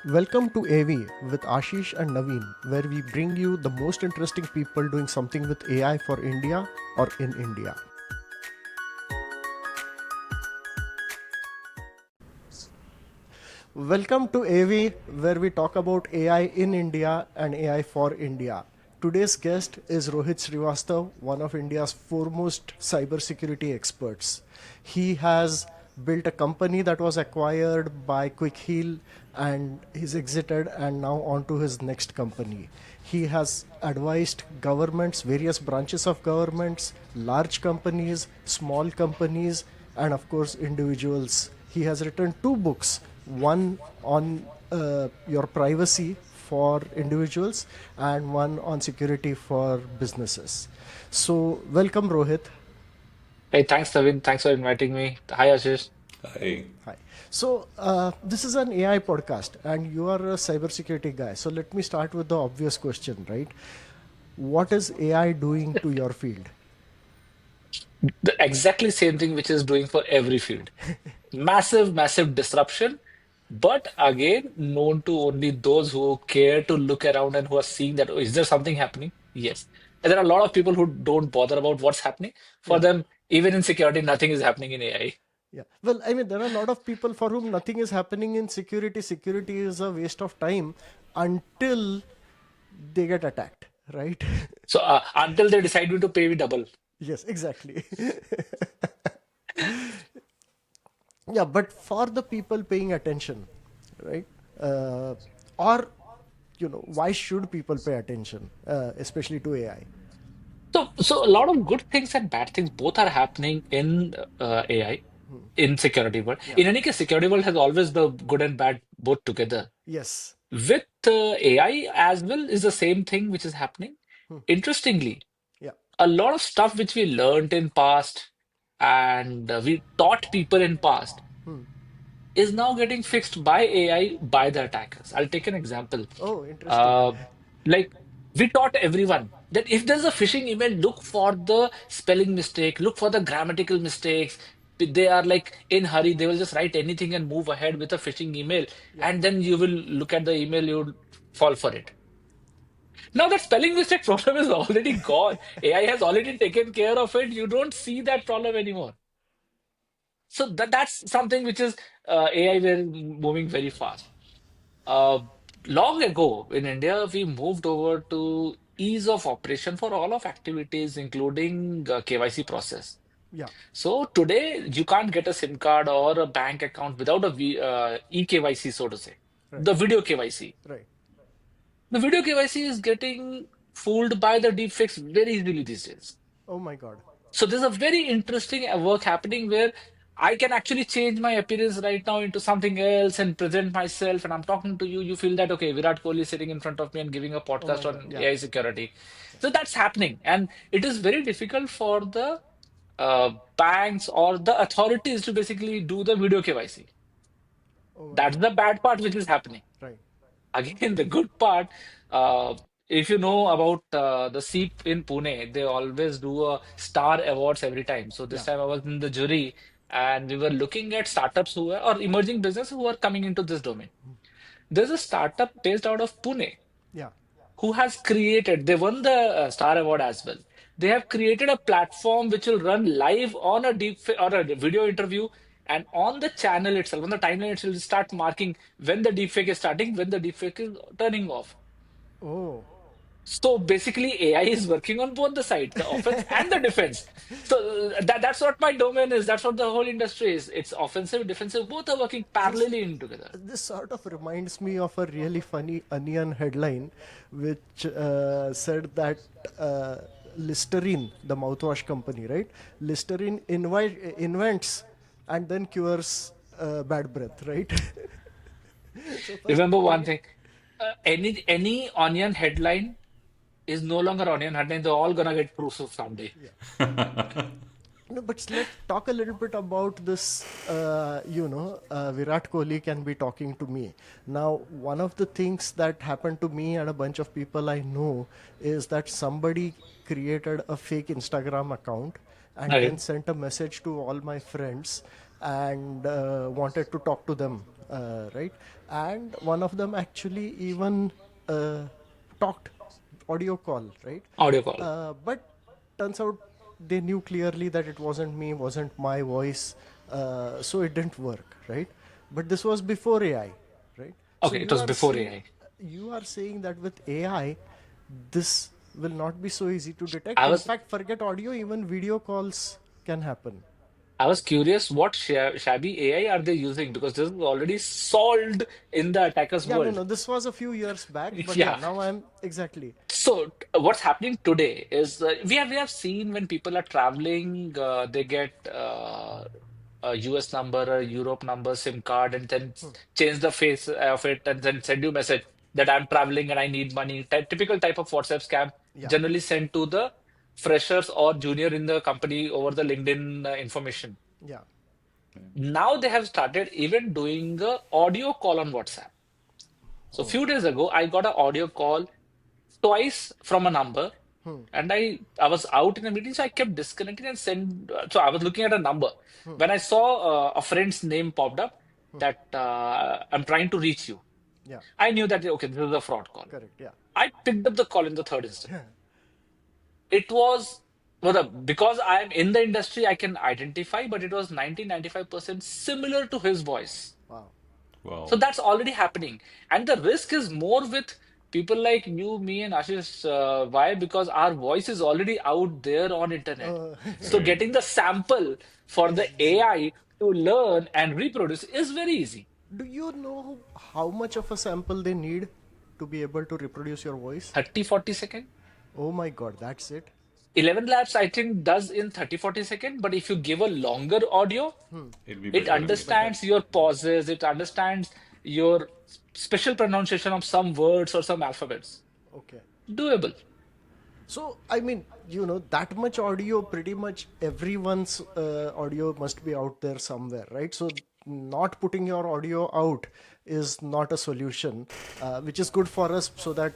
Welcome to AV with Ashish and Naveen, where we bring you the most interesting people doing something with AI for India or in India. Welcome to AV, where we talk about AI in India and AI for India. Today's guest is Rohit Srivastav, one of India's foremost cybersecurity experts. He has built a company that was acquired by Quick Heal and he's exited and now on to his next company. He has advised governments, various branches of governments, large companies, small companies, and of course individuals. He has written two books, one on your privacy for individuals and one on security for businesses. So welcome, Rohit. Hey, thanks, Naveen. Thanks for inviting me. Hi, Ashish. Hi. Hi. So this is an AI podcast, and you are a cybersecurity guy. So let me start with the obvious question, right? What is AI doing to your field? The exactly same thing which is doing for every field. Massive, massive disruption, but again, known to only those who care to look around and who are seeing that, oh, is there something happening? Yes. And there are a lot of people who don't bother about what's happening. For Yeah. them, even in security, nothing is happening in AI. Yeah. Well, I mean, there are a lot of people for whom nothing is happening in security. Security is a waste of time until they get attacked, right? So until they decide to pay me double. Yes, exactly. Yeah, but for the people paying attention, right? Or, why should people pay attention, especially to AI? So a lot of good things and bad things both are happening in AI, in security world. Yeah. In any case, security world has always the good and bad both together. Yes. With AI as well is the same thing which is happening. Interestingly, Yeah. a lot of stuff which we learned in past and we taught people in past is now getting fixed by AI by the attackers. I'll take an example. Oh, interesting. Uh, like we taught everyone that if there's a phishing email, look for the spelling mistake, look for the grammatical mistakes. They are like in hurry, they will just write anything and move ahead with a phishing email, Yeah. and then you will look at the email, you will fall for it. Now that spelling mistake problem is already gone. AI has already taken care of it. You don't see that problem anymore. So that's something which is AI will moving very fast. Uh, Long ago in India, we moved over to ease of operation for all of activities, including KYC process. Yeah. So today, you can't get a SIM card or a bank account without a eKYC, so to say, Right. the video KYC. Right. The video KYC is getting fooled by the deepfakes very easily these days. Oh my God. So there's a very interesting work happening where I can actually change my appearance right now into something else and present myself. And I'm talking to you. You feel that, okay, Virat Kohli is sitting in front of me and giving a Oh my podcast God. on Yeah. AI security. So that's happening. And it is very difficult for the banks or the authorities to basically do the video KYC. Oh my That's God. the bad part which is happening. Right. Again, the good part, uh, if you know about the SEEP in Pune, they always do a star awards every time. So this Yeah. time I was in the jury and we were looking at startups who are or emerging business who are coming into this domain. There's a startup based out of Pune Yeah. who has created, they won the star award as well. They have created a platform which will run live on a deep or a video interview, and on the channel itself, on the timeline, it will start marking when the deepfake is starting, when the deepfake is turning off. Oh. So basically, AI is working on both the sides, the offense and the defense. So that's what my domain is. That's what the whole industry is. It's offensive, defensive, both are working This parallelly in together. this sort of reminds me of a really funny Onion headline, which said that Listerine, the mouthwash company, right? Listerine invents and then cures bad breath, right? So first, Remember one okay. thing: any onion headline is no longer onion headline. They're all gonna get proof of someday. Yeah. No, but let's talk a little bit about this. Virat Kohli can be talking to me. Now, one of the things that happened to me and a bunch of people I know is that somebody created a fake Instagram account and then Okay. sent a message to all my friends and wanted to talk to them right? And one of them actually even talked audio call, right? Audio call. But turns out they knew clearly that it wasn't me, wasn't my voice, so it didn't work, right? But this was before AI, right? So Okay, it was before AI. you are saying that with AI, this will not be so easy to detect. I In was fact, forget audio, even video calls can happen. I was curious what shabby AI are they using because this is already solved in the attacker's Yeah, no, world. no, this was a few years back, but yeah, Yeah. now I'm exactly. So what's happening today is we have seen when people are traveling, they get a US number, a Europe number, SIM card, and then change the face of it, and then send you message that I'm traveling and I need money. Typical type of WhatsApp scam, Yeah, generally sent to the freshers or junior in the company over the LinkedIn information. yeah. Now they have started even doing a audio call on WhatsApp. So a Oh, few days ago, I got an audio call twice from a number, and I was out in a meeting, so I kept disconnecting and send. So I was looking at a number when I saw a friend's name popped up that I'm trying to reach you. yeah, I knew that okay, this is a fraud call. correct. Yeah. I picked up the call in the third instant. It was because I'm in the industry, I can identify, but it was 90-95% similar to his voice. Wow. So Wow. that's already happening. And the risk is more with people like you, me, and Ashish. Why? Because our voice is already out there on internet. Uh, So Right. getting the sample for is the easy. AI to learn and reproduce is very easy. Do you know how much of a sample they need to be able to reproduce your voice? 30-40 seconds. Oh my god, that's it. 11 Labs, I think, does in 30-40 seconds. But if you give a longer audio, It'll be it better It'll be only. better. understands your pauses, it understands your special pronunciation of some words or some alphabets. Okay. Doable. So, I mean, that much audio, pretty much everyone's audio must be out there somewhere, right? So, not putting your audio out is not a solution, which is good for us so that,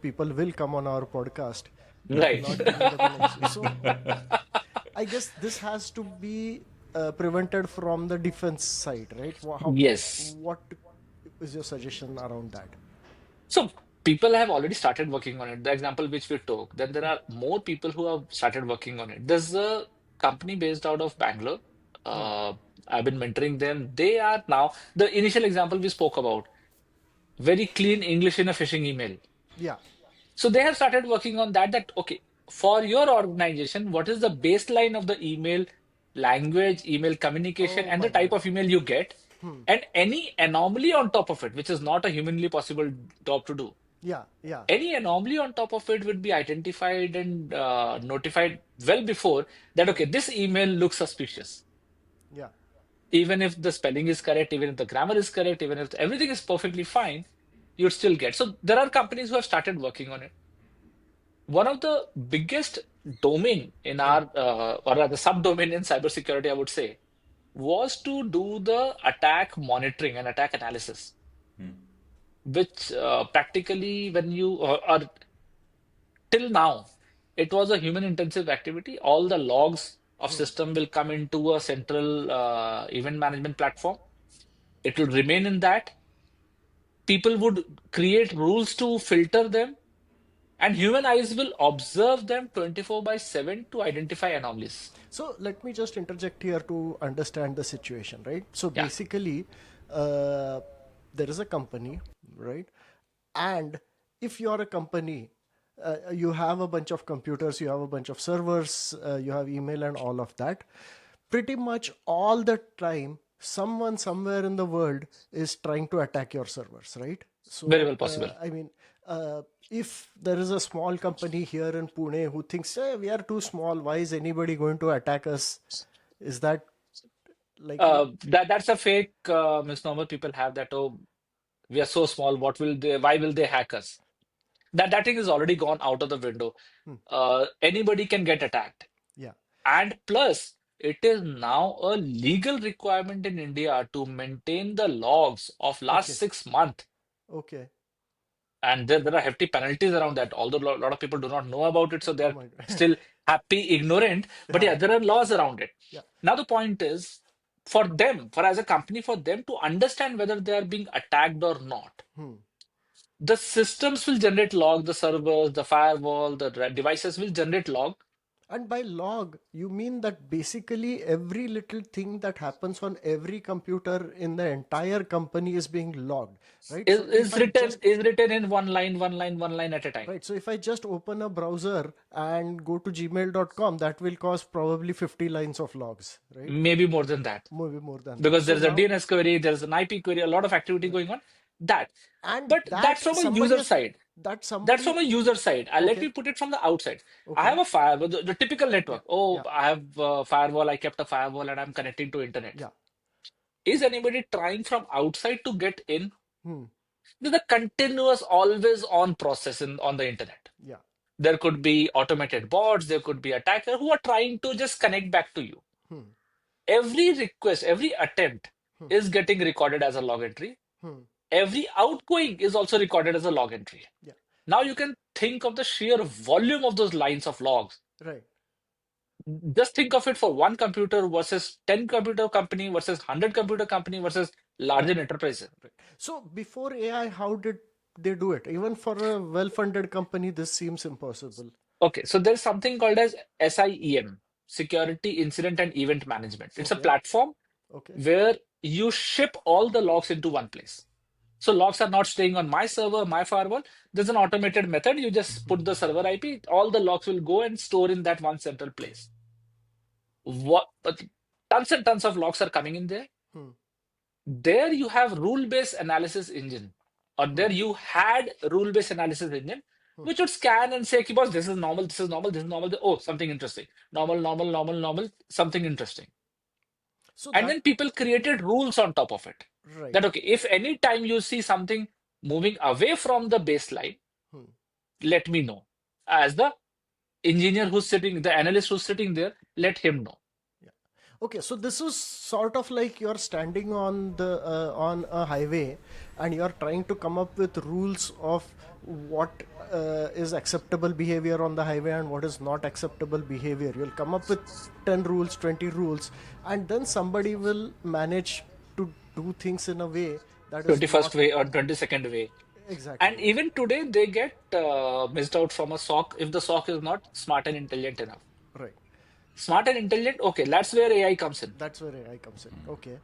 people will come on our podcast, Right. not giving them an excuse. So, I guess this has to be prevented from the defense side, right? Yes. What is your suggestion around that? So people have already started working on it. The example which we took, then there are more people who have started working on it. There's a company based out of Bangalore. Uh, I've been mentoring them. They are now the initial example we spoke about, very clean English in a phishing email. Yeah. So they have started working on that. That okay, for your organization, what is the baseline of the email language, email communication, Oh and the my type god. of email you get, and any anomaly on top of it, which is not a humanly possible job to do. Yeah, yeah, Any anomaly on top of it would be identified and notified well before that, okay, this email looks suspicious. yeah. Even if the spelling is correct, even if the grammar is correct, even if everything is perfectly fine, you'd still get. So there are companies who have started working on it. One of the biggest domain in our, or rather subdomain in cybersecurity, I would say, was to do the attack monitoring and attack analysis, which practically when you, or till now, it was a human intensive activity. All the logs of system will come into a central event management platform. It will remain in that. People would create rules to filter them, and human eyes will observe them 24 by 7 to identify anomalies. So let me just interject here to understand the situation, right? So Yeah. basically, uh, there is a company, right? And if you're a company, you have a bunch of computers, you have a bunch of servers, you have email and all of that. Pretty much all the time, someone somewhere in the world is trying to attack your servers, right? Very So, well possible. I mean, if there is a small company here in Pune who thinks, hey, we are too small, why is anybody going to attack us? Is that likely? That's a fake misnomer people have that, oh, we are so small, why will they hack us? That thing is already gone out of the window. Anybody can get attacked. Yeah. And plus, it is now a legal requirement in India to maintain the logs of last Okay. 6 months. Okay. And there are hefty penalties around that, although a lot of people do not know about it, so Oh they're my God. still happy, ignorant. But Yeah. yeah, there are laws around it. Yeah. Now, the point is, for them, for as a company, for them to understand whether they are being attacked or not. Hmm. The systems will generate log, the servers, the firewall, the devices will generate log. And by log, you mean that basically every little thing that happens on every computer in the entire company is being logged, right? Is, So if is I written just is written in one line, one line, one line at a time. right, so if I just open a browser and go to gmail.com, that will cause probably 50 lines of logs, right? Maybe more than that. Maybe more than that. Because So there's a now, DNS query, there's an IP query, a lot of activity right. going on. That. And But that's that from a somebody user has side. that That's from somebody a user side. Let okay, me put it from the outside. I okay, have a firewall, the typical yeah, network. Oh, yeah, I have a firewall. I kept a firewall and I'm connecting to internet. yeah. Is anybody trying from outside to get in? Hmm. There's a continuous, always on process on the internet. Yeah. There could be automated bots, there could be attackers who are trying to just connect back to you. Hmm. Every request, every attempt Hmm. is getting recorded as a log entry. Hmm. Every outgoing is also recorded as a log entry. Yeah. Now you can think of the sheer volume of those lines of logs. Right. Just think of it for one computer versus 10 computer company versus 100 computer company versus Yeah. larger enterprises. Right. So before AI, how did they do it? Even for a well-funded company, this seems impossible. Okay, so there's something called as SIEM, Security Incident and Event Management. It's a Okay. platform Okay. where you ship all the logs into one place. So logs are not staying on my server, my firewall. There's an automated method. You just put the server IP, all the logs will go and store in that one central place. What tons and tons of logs are coming in there. Hmm. There you have rule-based analysis engine, or Hmm. there you had rule-based analysis engine, Hmm. which would scan and say, "Okay, boss, this is normal, this is normal, this is normal. Oh, something interesting. Normal, normal, normal, normal, something interesting." So And that then people created rules on top of it. right. That okay, if any time you see something moving away from the baseline, Hmm. let me know. As the engineer who's sitting, the analyst who's sitting there, let him know. Yeah. Okay, so this is sort of like you're standing on a highway, and you're trying to come up with rules of what is acceptable behavior on the highway and what is not acceptable behavior. You'll come up with 10 rules, 20 rules, and then somebody will manage to do things in a way that is 21st not way or 22nd way. exactly And even today, they get missed out from a SOC if the SOC is not smart and intelligent enough. right. Smart and intelligent, okay, that's where AI comes in. That's where AI comes in. Okay.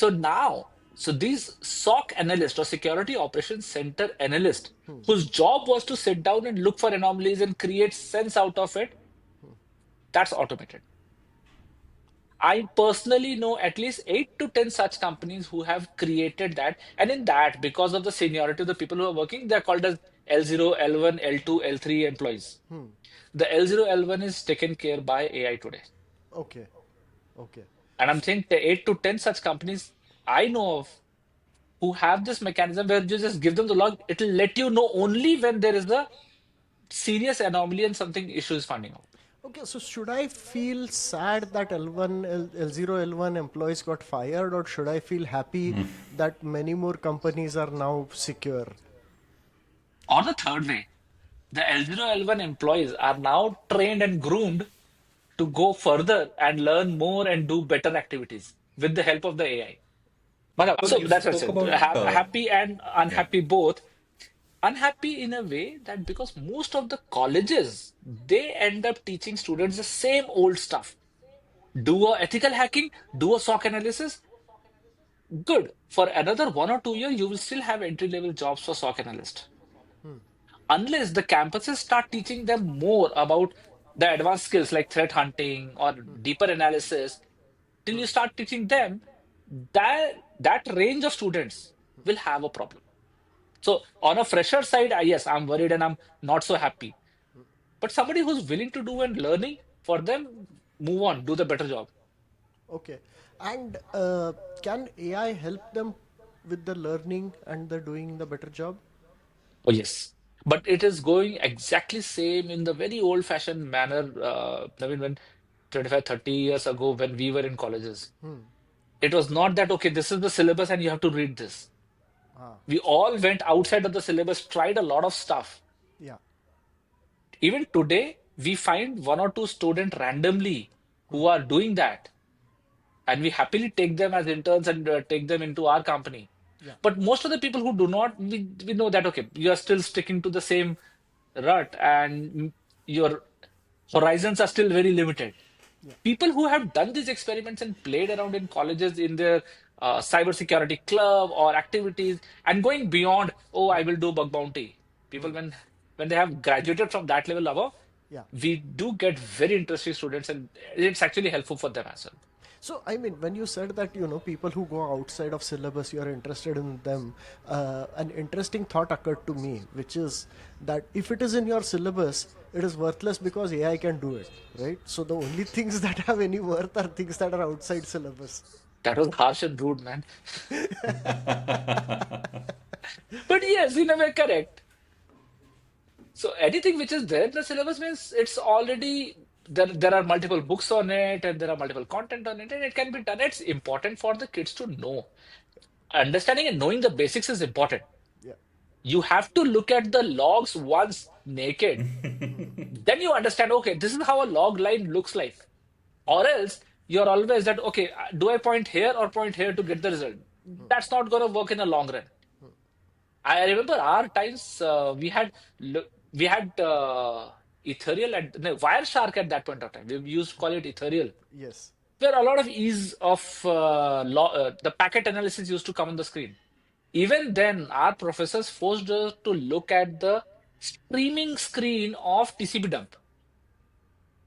So now, so these SOC analysts or security operations center analyst, whose job was to sit down and look for anomalies and create sense out of it, that's automated. I personally know at least 8 to 10 such companies who have created that. And in that, because of the seniority of the people who are working, they're called as L0, L1, L2, L3 employees. Hmm. The L0, L1 is taken care by AI today. Okay. Okay. And I'm saying the 8 to 10 such companies I know of who have this mechanism where you just give them the log, it'll let you know only when there is a serious anomaly and something issue is finding out. Okay, so should I feel sad that L1, L0, L1 employees got fired, or should I feel happy that many more companies are now secure? Or the third way, the L0, L1 employees are now trained and groomed to go further and learn more and do better activities with the help of the AI. Well, So you that's what I spoke said. about Happy and yeah. unhappy both. Unhappy in a way that because most of the colleges they end up teaching students the same old stuff. Do a ethical hacking, do a SOC analysis. Good. For another 1 or 2 years, you will still have entry level jobs for SOC analyst. Unless the campuses start teaching them more about the advanced skills like threat hunting or deeper analysis, till you start teaching them, that range of students will have a problem. So on a fresher side, yes, I'm worried and I'm not so happy. But somebody who's willing to do and learning for them, move on, do the better job. Okay, and can AI help them with the learning and the doing the better job? Oh yes, but it is going exactly same in the very old-fashioned manner. I mean, when 25, 30 years ago, when we were in colleges, it was not that okay, this is the syllabus and you have to read this. Ah, We all went outside of the syllabus, tried a lot of stuff. yeah. Even today, we find 1 or 2 students randomly who are doing that. and we happily take them as interns and take them into our company. Yeah. But most of the people who do not, we know that, okay, you are still sticking to the same rut, and your horizons are still very limited. Yeah. People who have done these experiments and played around in colleges in their cybersecurity club or activities and going beyond, oh, I will do bug bounty. People, when they have graduated from that level above, Yeah. we do get very interesting students, and it's actually helpful for them as well. So, I mean, when you said that, people who go outside of syllabus, you're interested in them, an interesting thought occurred to me, which is that if it is in your syllabus, it is worthless because AI can do it, right? So, the only things that have any worth are things that are outside syllabus. That was harsh and rude, man. But yes, in a way, correct. So anything which is there in the syllabus means it's already there. There are multiple books on it, and there are multiple content on it, and it can be done. It's important for the kids to know. Understanding and knowing the basics is important. Yeah. You have to look at the logs once naked. Then you understand, okay, this is how a log line looks like. Or else you're always that, okay, do I point here or point here to get the result? That's not going to work in the long run. I remember our times, we had Ethereal and no, Wireshark at that point of time. We used to call it Ethereal, Yes. where a lot of ease of the packet analysis used to come on the screen. Even then, our professors forced us to look at the streaming screen of TCP dump.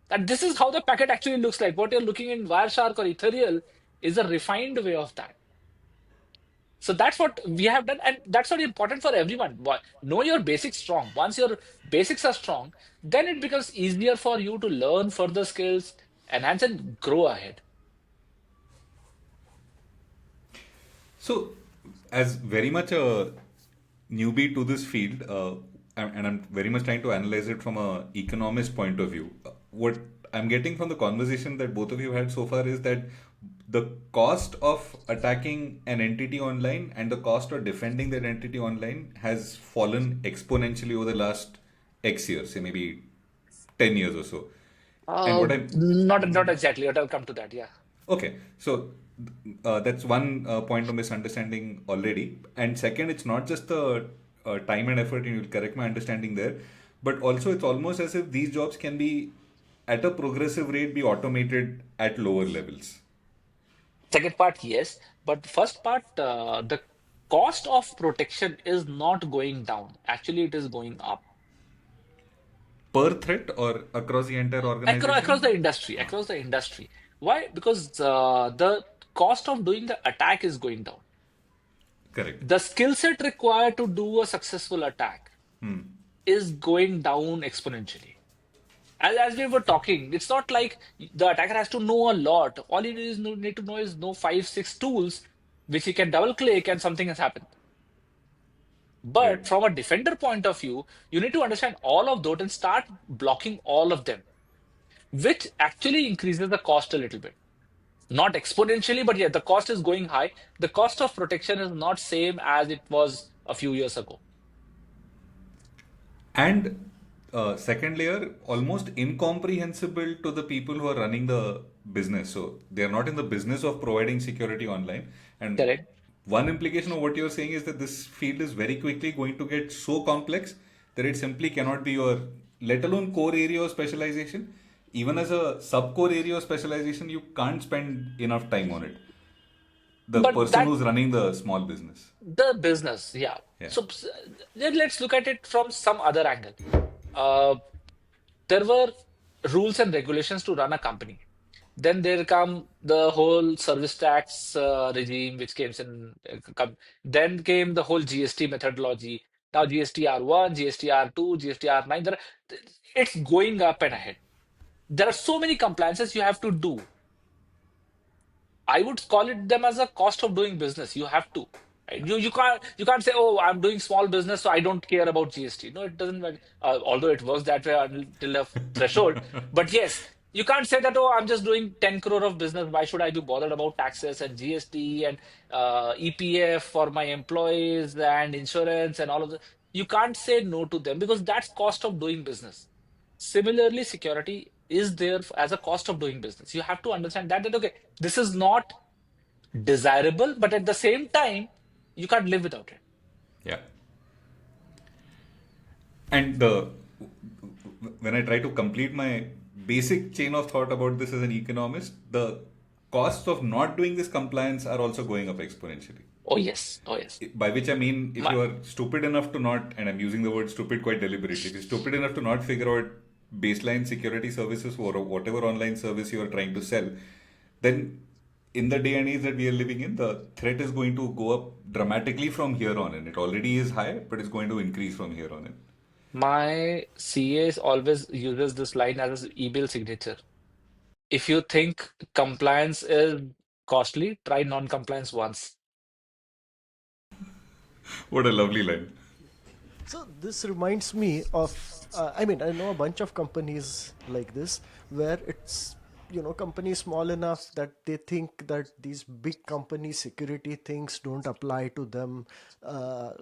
That this is how the packet actually looks like. What you're looking in Wireshark or Ethereal is a refined way of that. So that's what we have done, and that's not important for everyone. Know your basics strong. Once your basics are strong, then it becomes easier for you to learn further skills, enhance, and grow ahead. So, as very much a newbie to this field, and I'm very much trying to analyze it from a economist point of view. What I'm getting from the conversation that both of you had so far is that the cost of attacking an entity online and the cost of defending that entity online has fallen exponentially over the last X years, say maybe 10 years or so. And what I'm Not exactly, but I'll come to that. Yeah. Okay, so that's one point of misunderstanding already. And second, it's not just the time and effort, and you'll correct my understanding there, but also it's almost as if these jobs can be, at a progressive rate, be automated at lower levels. Second part, yes, but the first part, the cost of protection is not going down. Actually, it is going up. Per threat or across the entire Across organization? the industry, across the industry. Why? Because the cost of doing the attack is going down. Correct. The skill set required to do a successful attack is going down exponentially. As we were talking, it's not like the attacker has to know a lot. All he need to know is know five, six tools, which he can double click and something has happened. Right. But from a defender point of view, you need to understand all of those and start blocking all of them, which actually increases the cost a little bit. Not exponentially, but yeah, the cost is going high. The cost of protection is not same as it was a few years ago. And second layer, almost incomprehensible to the people who are running the business. So they are not in the business of providing security online. And Correct? one implication of what you're saying is that this field is very quickly going to get so complex that it simply cannot be your, let alone core area of specialization. Even as a sub-core area of specialization, you can't spend enough time on it. The But person that who's running the small business. the business, yeah. Yeah. So then let's look at it from some other angle. Uh, there were rules and regulations to run a company. Then there come the whole service tax regime, which came in. Then came the whole GST methodology. Now GST R1, GST R2, GST R9. It's going up and ahead. There are so many compliances you have to do. I would call it them as a cost of doing business. You have to. Right? You can't say, oh, I'm doing small business, so I don't care about GST. No, it doesn't work. Although it works that way until a threshold. But yes, you can't say that, oh, I'm just doing 10 crore of business. Why should I be bothered about taxes and GST and EPF for my employees and insurance and all of that? You can't say no to them because that's cost of doing business. Similarly, security. is there as a cost of doing business. You have to understand that okay, this is not desirable, but at the same time, you can't live without it. Yeah. And the when I try to complete my basic chain of thought about this as an economist, the costs of not doing this compliance are also going up exponentially. Oh yes, oh yes. By which I mean, if My, you are stupid enough to not, and I'm using the word stupid quite deliberately, if you're stupid enough to not figure out baseline security services for whatever online service you are trying to sell, then in the day and age that we are living in, the threat is going to go up dramatically from here on. And it already is high, but it's going to increase from here on in. my CA always uses this line as his email signature. If you think compliance is costly, try non-compliance once. What a lovely line. So this reminds me of, I mean, I know a bunch of companies like this where it's, companies small enough that they think that these big company security things don't apply to them.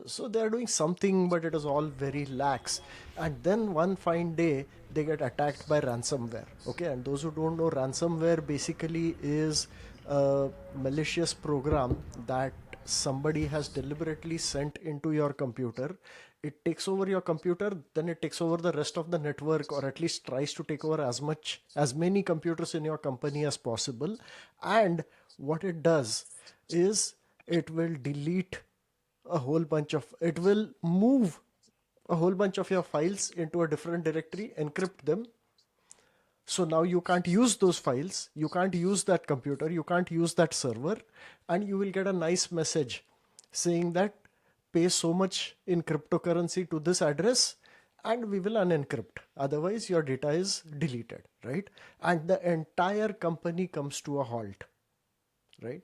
So they're doing something, but it is all very lax. And then one fine day, they get attacked by ransomware. Okay, and those who don't know, ransomware basically is a malicious program that somebody has deliberately sent into your computer. It takes over your computer, then it takes over the rest of the network, or at least tries to take over as many computers in your company as possible. And what it does is it will delete a whole bunch of it will move a whole bunch of your files into a different directory, encrypt them. So now you can't use those files, you can't use that computer, you can't use that server, and you will get a nice message saying that pay so much in cryptocurrency to this address and we will unencrypt. Otherwise, your data is deleted, right? And the entire company comes to a halt, right?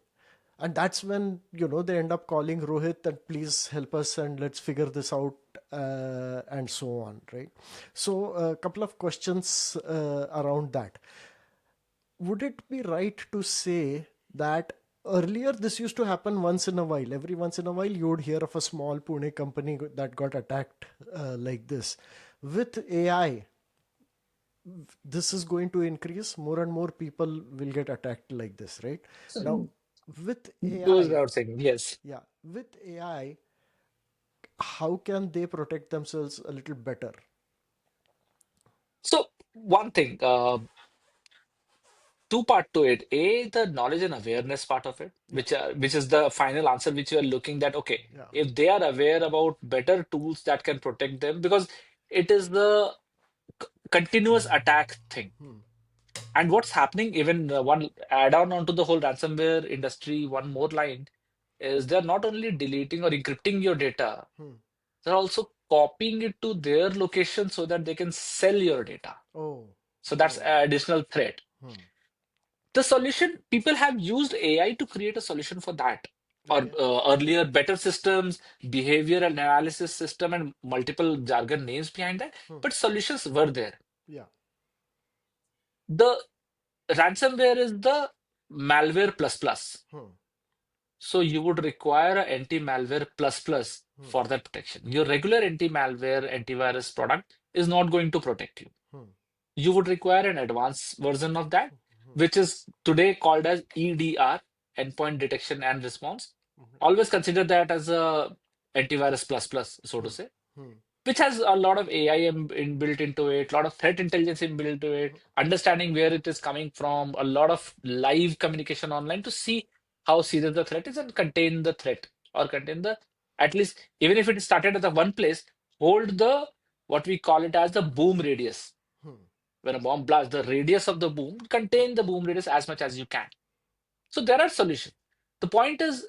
And that's when they end up calling Rohit and please help us and let's figure this out, and so on, right? So a couple of questions around that. Would it be right to say that earlier this used to happen once in a while? Every once in a while, you would hear of a small Pune company that got attacked like this. With AI, this is going to increase. More and more people will get attacked like this, right? Now, with Goes AI, without saying, yes. yeah, with AI, how can they protect themselves a little better? So one thing, two part to it. A, the knowledge and awareness part of it, Yeah, which is the final answer which you are looking at. Okay, yeah. if they are aware about better tools that can protect them, because it is the continuous attack thing. Hmm. And what's happening, even one add-on onto the whole ransomware industry, one more line is they're not only deleting or encrypting your data, Hmm. they're also copying it to their location so that they can sell your data. Oh, So that's oh. an additional threat. Hmm. The solution, people have used AI to create a solution for that. Or Okay. earlier, better systems, behavior analysis system, and multiple jargon names behind that. Hmm. But solutions were there. Yeah. The ransomware is the malware plus plus. Hmm. So you would require an anti-malware plus plus Hmm. for that protection. Your regular anti-malware antivirus product is not going to protect you. Hmm. You would require an advanced version of that, Hmm. which is today called as EDR, endpoint detection and response. Hmm. Always consider that as a antivirus plus plus, so to Hmm. say, Hmm. which has a lot of AI inbuilt into it, a lot of threat intelligence inbuilt into it, understanding where it is coming from, a lot of live communication online to see how serious the threat is and contain the threat or contain the, at least, even if it started at the one place, hold the, what we call it as the boom radius. Hmm. When a bomb blasts, the radius of the boom, contain the boom radius as much as you can. So there are solutions. The point is,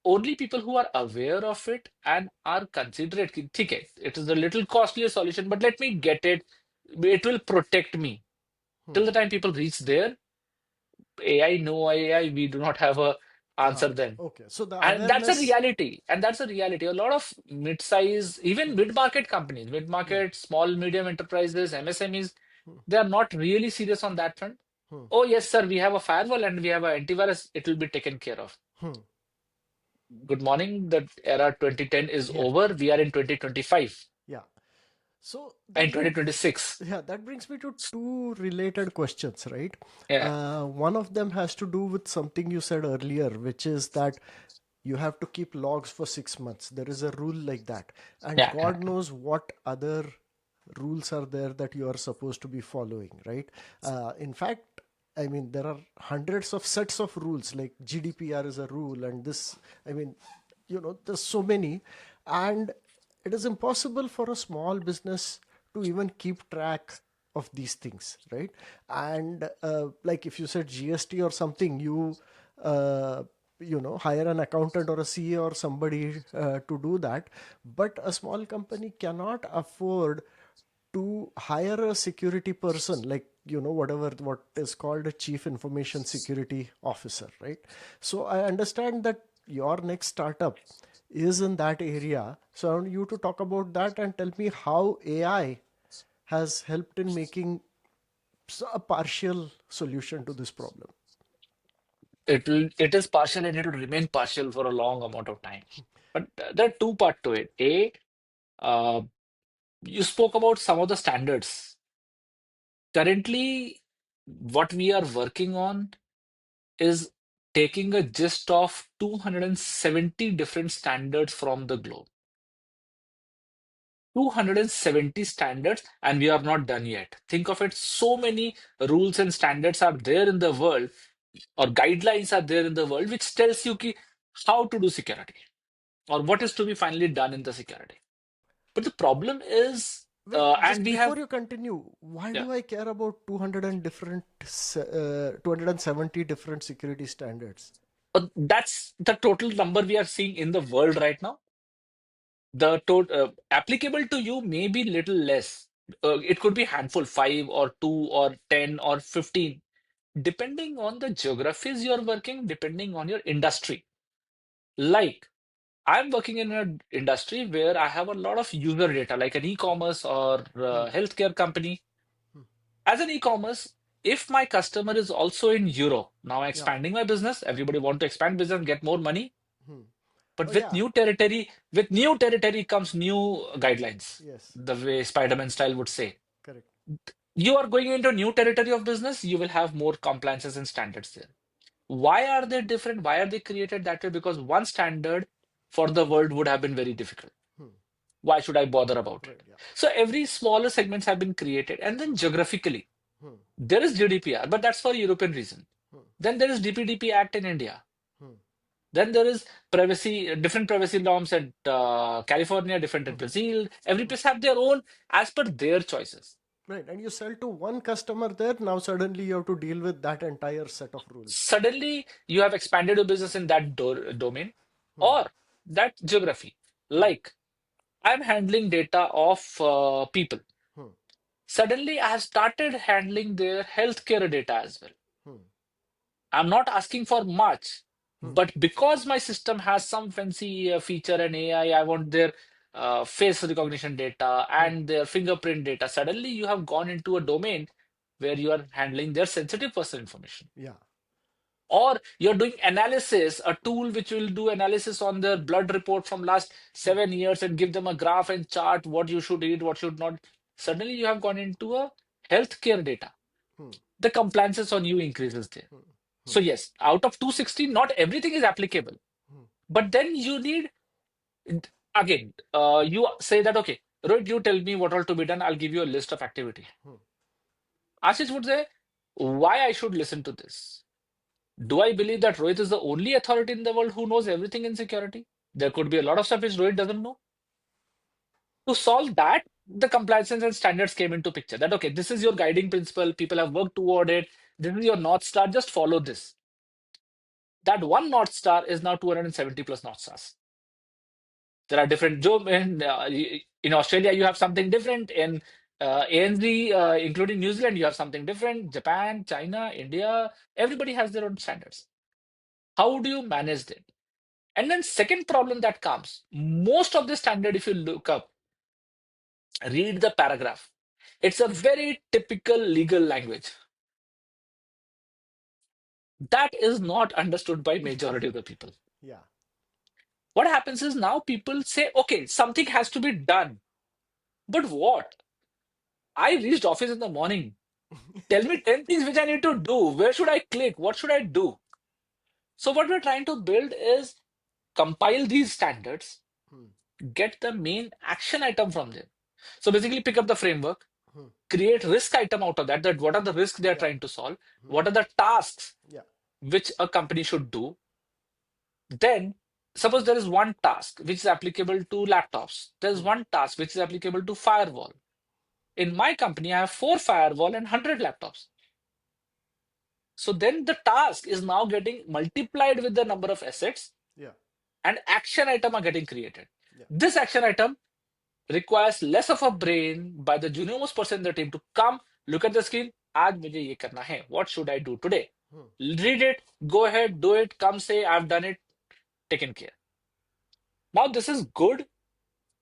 only people who are aware of it and are considerate, okay, it is a little costlier solution, but let me get it. It will protect me. Hmm. Till the time people reach there, AI, no AI, we do not have a answer then. Okay. So the And that's a awareness. reality. And that's a reality. A lot of mid-size, even mid-market companies, Hmm. mid-market, small, medium enterprises, MSMEs, Hmm. they are not really serious on that front. Hmm. Oh, yes, sir, we have a firewall and we have an antivirus. It will be taken care of. Hmm. Good morning. The era 2010 is Yeah. over. We are in 2025. Yeah. So in that brings 2026. yeah, that brings me to two related questions, right? Yeah, One of them has to do with something you said earlier, which is that you have to keep logs for 6 months. There is a rule like that, and yeah, God knows what other rules are there that you are supposed to be following, right? In fact, I mean, there are hundreds of sets of rules, like GDPR is a rule, and this, I mean, there's so many, and it is impossible for a small business to even keep track of these things, right? And like if you said GST or something, uh, hire an accountant or a CA or somebody to do that. But a small company cannot afford to hire a security person, like whatever what is called a chief information security officer, right? So I understand that your next startup is in that area, so I want you to talk about that and tell me how AI has helped in making a partial solution to this problem. it is partial and it will remain partial for a long amount of time. But there are two parts to it. Uh, you spoke about some of the standards. Currently, what we are working on is taking a gist of 270 different standards from the globe. 270 standards, and we are not done yet. Think of it, so many rules and standards are there in the world, or guidelines are there in the world, which tells you how to do security or what is to be finally done in the security. But the problem is, Wait, and just we before have, you continue, why yeah, do I care about 270 different security standards? that's the total number we are seeing in the world right now. The total applicable to you may be little less. It could be handful, 5 or 2 or 10 or 15, depending on the geographies you're working, depending on your industry. Like, I'm working in an industry where I have a lot of user data, like an e-commerce or Hmm, healthcare company. hmm. As an e-commerce, if my customer is also in Europe, now I'm Yeah. expanding my business, everybody want to expand business, get more money. Hmm. But Oh, yeah. with new territory comes new guidelines, Yes. the way Spider-Man style would say. Correct. You are going into new territory of business, you will have more compliances and standards there. Why are they different? Why are they created that way? Because one standard for the world would have been very difficult. Hmm. Why should I bother about Right. it? Yeah. So every smaller segments have been created, and then geographically, Hmm. there is GDPR, but that's for European reason. Hmm. Then there is DPDP Act in India. Hmm. Then there is different privacy norms at California, different Hmm. at Brazil. Every place have their own as per their choices. Right. And you sell to one customer there. Now suddenly you have to deal with that entire set of rules. Suddenly, you have expanded your business in that domain Hmm. or that geography. Hmm. Like, I'm handling data of people. Hmm. Suddenly, I have started handling their healthcare data as well. Hmm. I'm not asking for much, Hmm. but because my system has some fancy feature and AI, I want their face recognition data Hmm. and their fingerprint data. Suddenly, you have gone into a domain where you are handling their sensitive personal information. Yeah. Or you're doing analysis, a tool which will do analysis on their blood report from last Hmm. 7 years and give them a graph and chart what you should eat, what should not. Suddenly, you have gone into a healthcare data. Hmm. The compliances on you increases there. Hmm. Hmm. So yes, out of 260, not everything is applicable. Hmm. But then you need, again, you say that, okay, Rohit, you tell me what all to be done. I'll give you a list of activity. Hmm. Ashish would say, why I should listen to this? Do I believe that Rohit is the only authority in the world who knows everything in security? There could be a lot of stuff which Rohit doesn't know. To solve that, the compliances and standards came into picture. That, okay, this is your guiding principle. People have worked toward it. This is your North Star. Just follow this. That one North Star is now 270 plus North Stars. There are different in Australia, you have something different. In ANZ, including New Zealand, you have something different. Japan, China, India, everybody has their own standards. How do you manage them? And then second problem that comes, most of the standard, if you look up, read the paragraph. It's a very typical legal language that is not understood by majority of the people. Yeah. What happens is now people say, okay, something has to be done. But what? I reached office in the morning. Tell me 10 things which I need to do. Where should I click? What should I do? So what we're trying to build is compile these standards, Hmm. get the main action item from them. So basically pick up the framework, Hmm. create risk item out of that, that what are the risks they are Yeah. trying to solve, Hmm. what are the tasks Yeah. which a company should do. Then suppose there is one task which is applicable to laptops. There's Hmm. one task which is applicable to firewall. In my company, I have 4 firewall and 100 laptops. So then the task is now getting multiplied with the number of assets Yeah. and action item are getting created. Yeah. This action item requires less of a brain by the junior most person in the team to come, look at the screen. आज मुझे ये करना है. What should I do today? Hmm. Read it, go ahead, do it, come say, I've done it, taken care. Now, this is good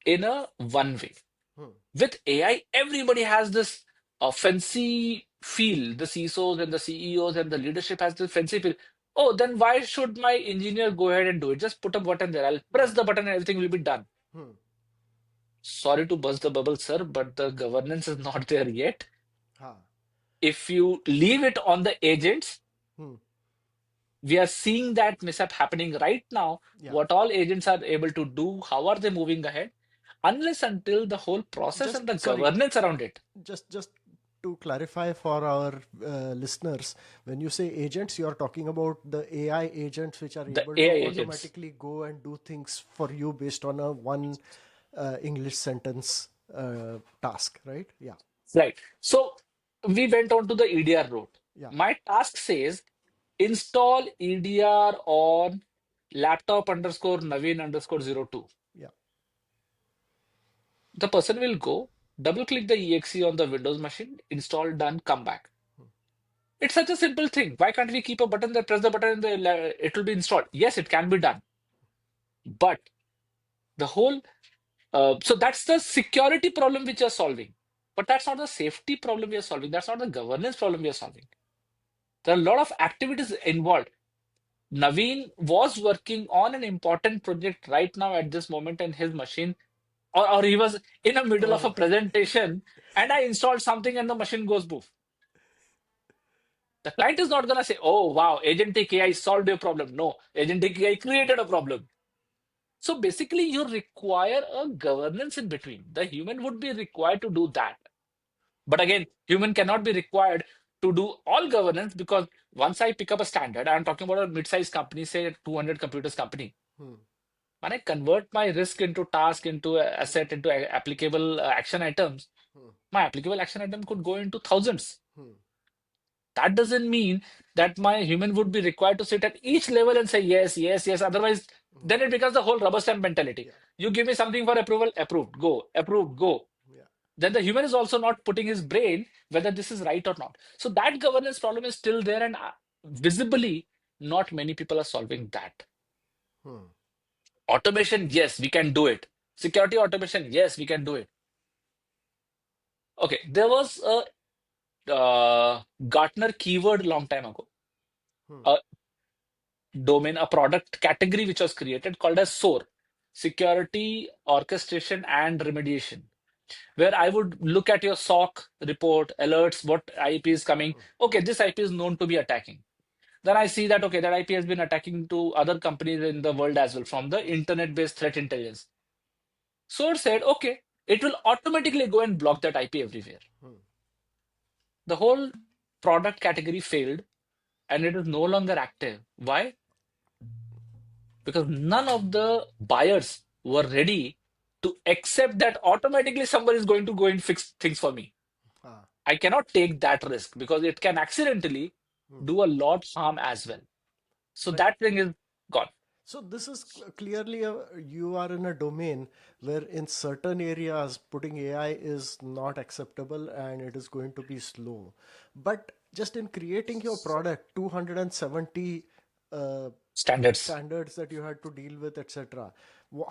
in a one way. Hmm. With AI, everybody has this fancy feel. The CISOs and the CEOs and the leadership has this fancy feel. Oh, then why should my engineer go ahead and do it? Just put a button there. I'll press the button and everything will be done. Hmm. Sorry to burst the bubble, sir, but the governance is not there yet. Ha. If you leave it on the agents, Hmm. we are seeing that mishap happening right now. Yeah. What all agents are able to do, how are they moving ahead? Unless until the whole process Just and the sorry. governance around it. Just to clarify for our listeners, when you say agents, you are talking about the AI agents which are The able AI to agents. automatically go and do things for you based on a one English sentence task, right? Yeah. Right. So we went on to the EDR route. Yeah. My task says install EDR on laptop underscore Naveen underscore 02. Yeah. The person will go, double click the exe on the Windows machine, install, done, come back. It's such a simple thing. Why can't we keep a button that press the button and it will be installed? Yes, it can be done. But the whole, so that's the security problem which you're solving. But that's not the safety problem we are solving. That's not the governance problem we are solving. There are a lot of activities involved. Naveen was working on an important project right now at this moment in his machine, or he was in the middle of a Oh. presentation, and I installed something and the machine goes boof. The client is not going to say, oh, wow, agentic AI solved your problem. No, agentic AI created a problem. So basically, you require a governance in between. The human would be required to do that. But again, human cannot be required to do all governance because once I pick up a standard, I'm talking about a mid-sized company, say a 200 computers company. Hmm. When I convert my risk into task, into a asset, into applicable action items, Hmm. my applicable action item could go into thousands. Hmm. That doesn't mean that my human would be required to sit at each level and say yes, yes, yes. Otherwise, then it becomes the whole rubber stamp mentality. Yeah. You give me something for approval, approved, go, approved, go. Yeah. Then the human is also not putting his brain whether this is right or not. So that governance problem is still there, and visibly, not many people are solving that. Hmm. Automation, yes, we can do it. Security automation, yes, we can do it. Okay, there was a Gartner keyword long time ago, Hmm. a domain, a product category which was created called as SOAR, Security Orchestration and Remediation, where I would look at your SOC report, alerts, what IP is coming. Okay, this IP is known to be attacking. Then I see that, okay, that IP has been attacking to other companies in the world as well from the internet-based threat intelligence. So it said, okay, it will automatically go and block that IP everywhere. Hmm. The whole product category failed and it is no longer active. Why? Because none of the buyers were ready to accept that automatically somebody is going to go and fix things for me. Ah. I cannot take that risk because it can accidentally Hmm. do a lot harm as well. So Right. that thing is gone. So this is clearly you are in a domain where in certain areas putting AI is not acceptable and it is going to be slow. But just in creating your product, 270 Standards. standards that you had to deal with, etc.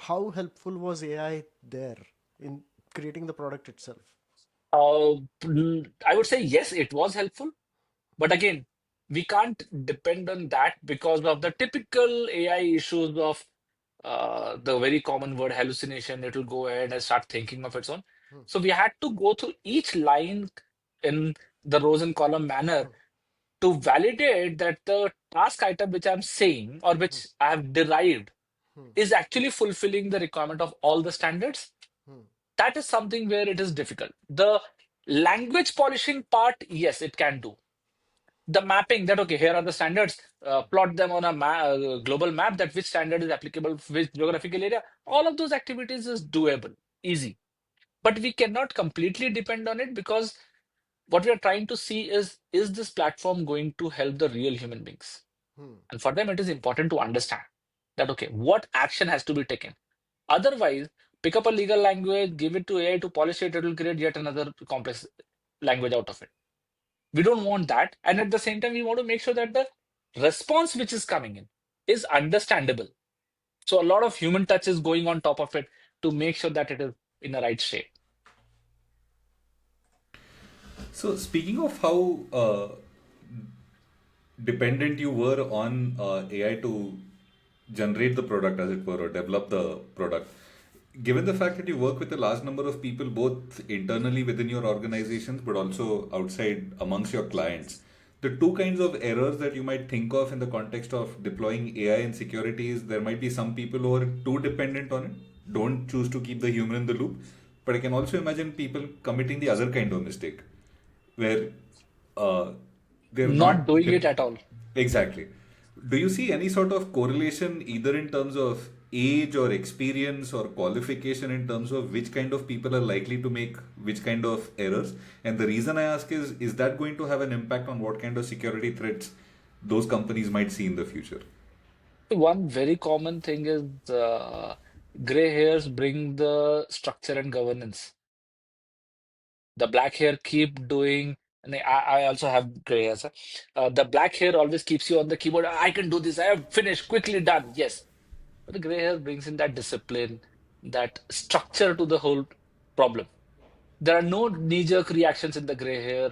How helpful was AI there in creating the product itself? I would say yes, it was helpful. But again, we can't depend on that because of the typical AI issues of the very common word hallucination. It will go ahead and start thinking of its own. So we had to go through each line in the rows and column manner to validate that the task item which I'm saying or which I have derived is actually fulfilling the requirement of all the standards. That is something where it is difficult. The language polishing part, yes, it can do. The mapping that, okay, here are the standards, plot them on a global map that which standard is applicable, which geographical area, all of those activities is doable, easy. But we cannot completely depend on it because what we are trying to see is this platform going to help the real human beings? And for them, it is important to understand that, okay, what action has to be taken. Otherwise, pick up a legal language, give it to AI to polish it, it will create yet another complex language out of it. We don't want that. And at the same time, we want to make sure that the response which is coming in is understandable. So a lot of human touch is going on top of it to make sure that it is in the right shape. So, speaking of how dependent you were on AI to generate the product, as it were, or develop the product, given the fact that you work with a large number of people, both internally within your organizations, but also outside amongst your clients, the two kinds of errors that you might think of in the context of deploying AI in security is there might be some people who are too dependent on it, don't choose to keep the human in the loop. But I can also imagine people committing the other kind of mistake where uh, they're Not not doing it at all. exactly. Do you see any sort of correlation either in terms of age or experience or qualification in terms of which kind of people are likely to make which kind of errors? And the reason I ask is that going to have an impact on what kind of security threats those companies might see in the future? One very common thing is gray hairs bring the structure and governance. The black hair keep doing, and I also have gray hairs. Huh? The black hair always keeps you on the keyboard. I can do this. I have finished, quickly done. Yes. But the gray hair brings in that discipline, that structure to the whole problem. There are no knee-jerk reactions in the gray hair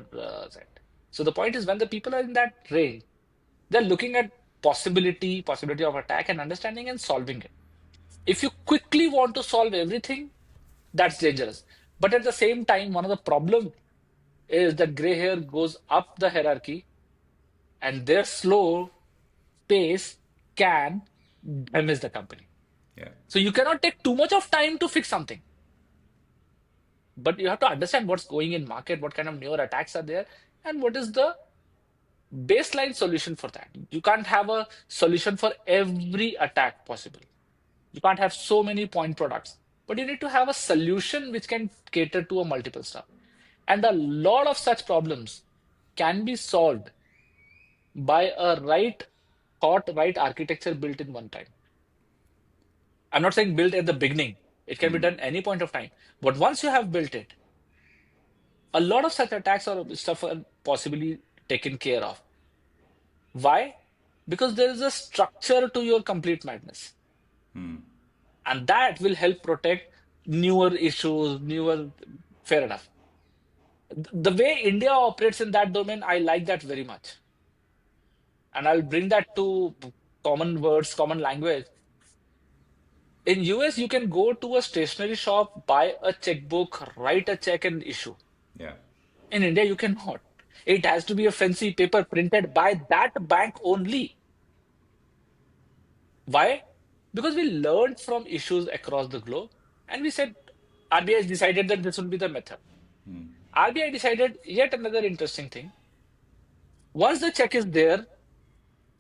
side. So the point is when the people are in that range, they're looking at possibility of attack and understanding and solving it. If you quickly want to solve everything, that's dangerous. But at the same time, one of the problem is that gray hair goes up the hierarchy and their slow pace can damage the company. Yeah. So you cannot take too much of time to fix something. But you have to understand what's going in market, what kind of newer attacks are there, and what is the baseline solution for that. You can't have a solution for every attack possible. You can't have so many point products, but you need to have a solution which can cater to a multiple stuff. And a lot of such problems can be solved by a right thought, right architecture built in one time. I'm not saying built at the beginning. It can be done any point of time. But once you have built it, a lot of such attacks or stuff are possibly taken care of. Why? Because there is a structure to your complete madness. And that will help protect newer issues, fair enough. The way India operates in that domain, I like that very much. And I'll bring that to common words, common language. In US, you can go to a stationery shop, buy a checkbook, write a check and issue. Yeah. In India, you cannot. It has to be a fancy paper printed by that bank only. Why? Because we learned from issues across the globe and we said RBI has decided that this will be the method. RBI decided yet another interesting thing. Once the check is there,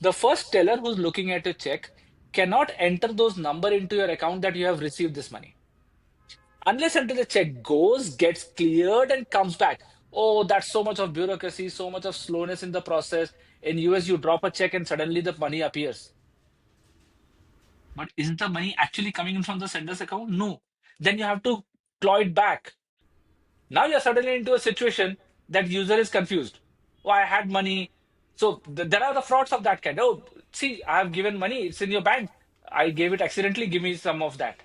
the first teller who's looking at your check cannot enter those number into your account that you have received this money. Unless until the check goes, gets cleared, and comes back. Oh, that's so much of bureaucracy, so much of slowness in the process. In US, you drop a check and suddenly the money appears. But isn't the money actually coming in from the sender's account? No. Then you have to claw it back. Now you're suddenly into a situation that user is confused. Oh, I had money. So there are the frauds of that kind. Oh, see, I have given money. It's in your bank. I gave it accidentally. Give me some of that.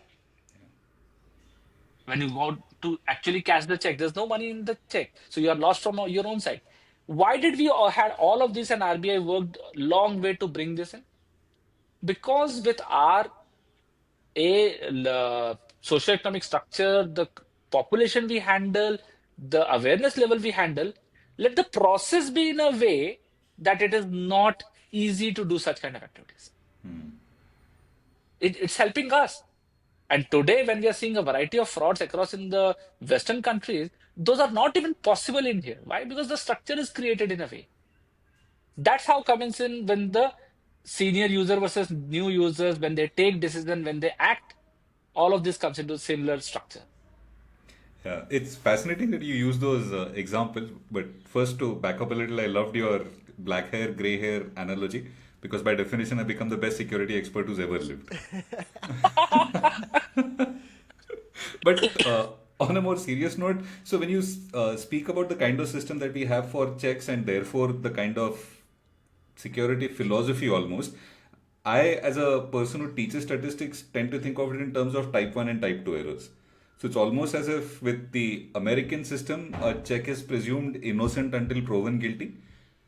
When you go to actually cash the check, there's no money in the check. So you are lost from your own side. Why did we all had all of this and RBI worked long way to bring this in? Because with our socioeconomic structure, the population we handle, the awareness level we handle, let the process be in a way that it is not easy to do such kind of activities. It's helping us. And today, when we are seeing a variety of frauds across in the Western countries, those are not even possible in here. Why? Because the structure is created in a way. That's how comes in when the senior user versus new users, when they take decision, when they act, all of this comes into similar structure. Yeah, it's fascinating that you use those examples. But first, to back up a little, I loved your black hair, gray hair analogy because by definition, I become the best security expert who's ever lived. But on a more serious note, so when you speak about the kind of system that we have for checks and therefore the kind of security philosophy almost, I, as a person who teaches statistics, tend to think of it in terms of type 1 and type 2 errors. So it's almost as if with the American system, a check is presumed innocent until proven guilty.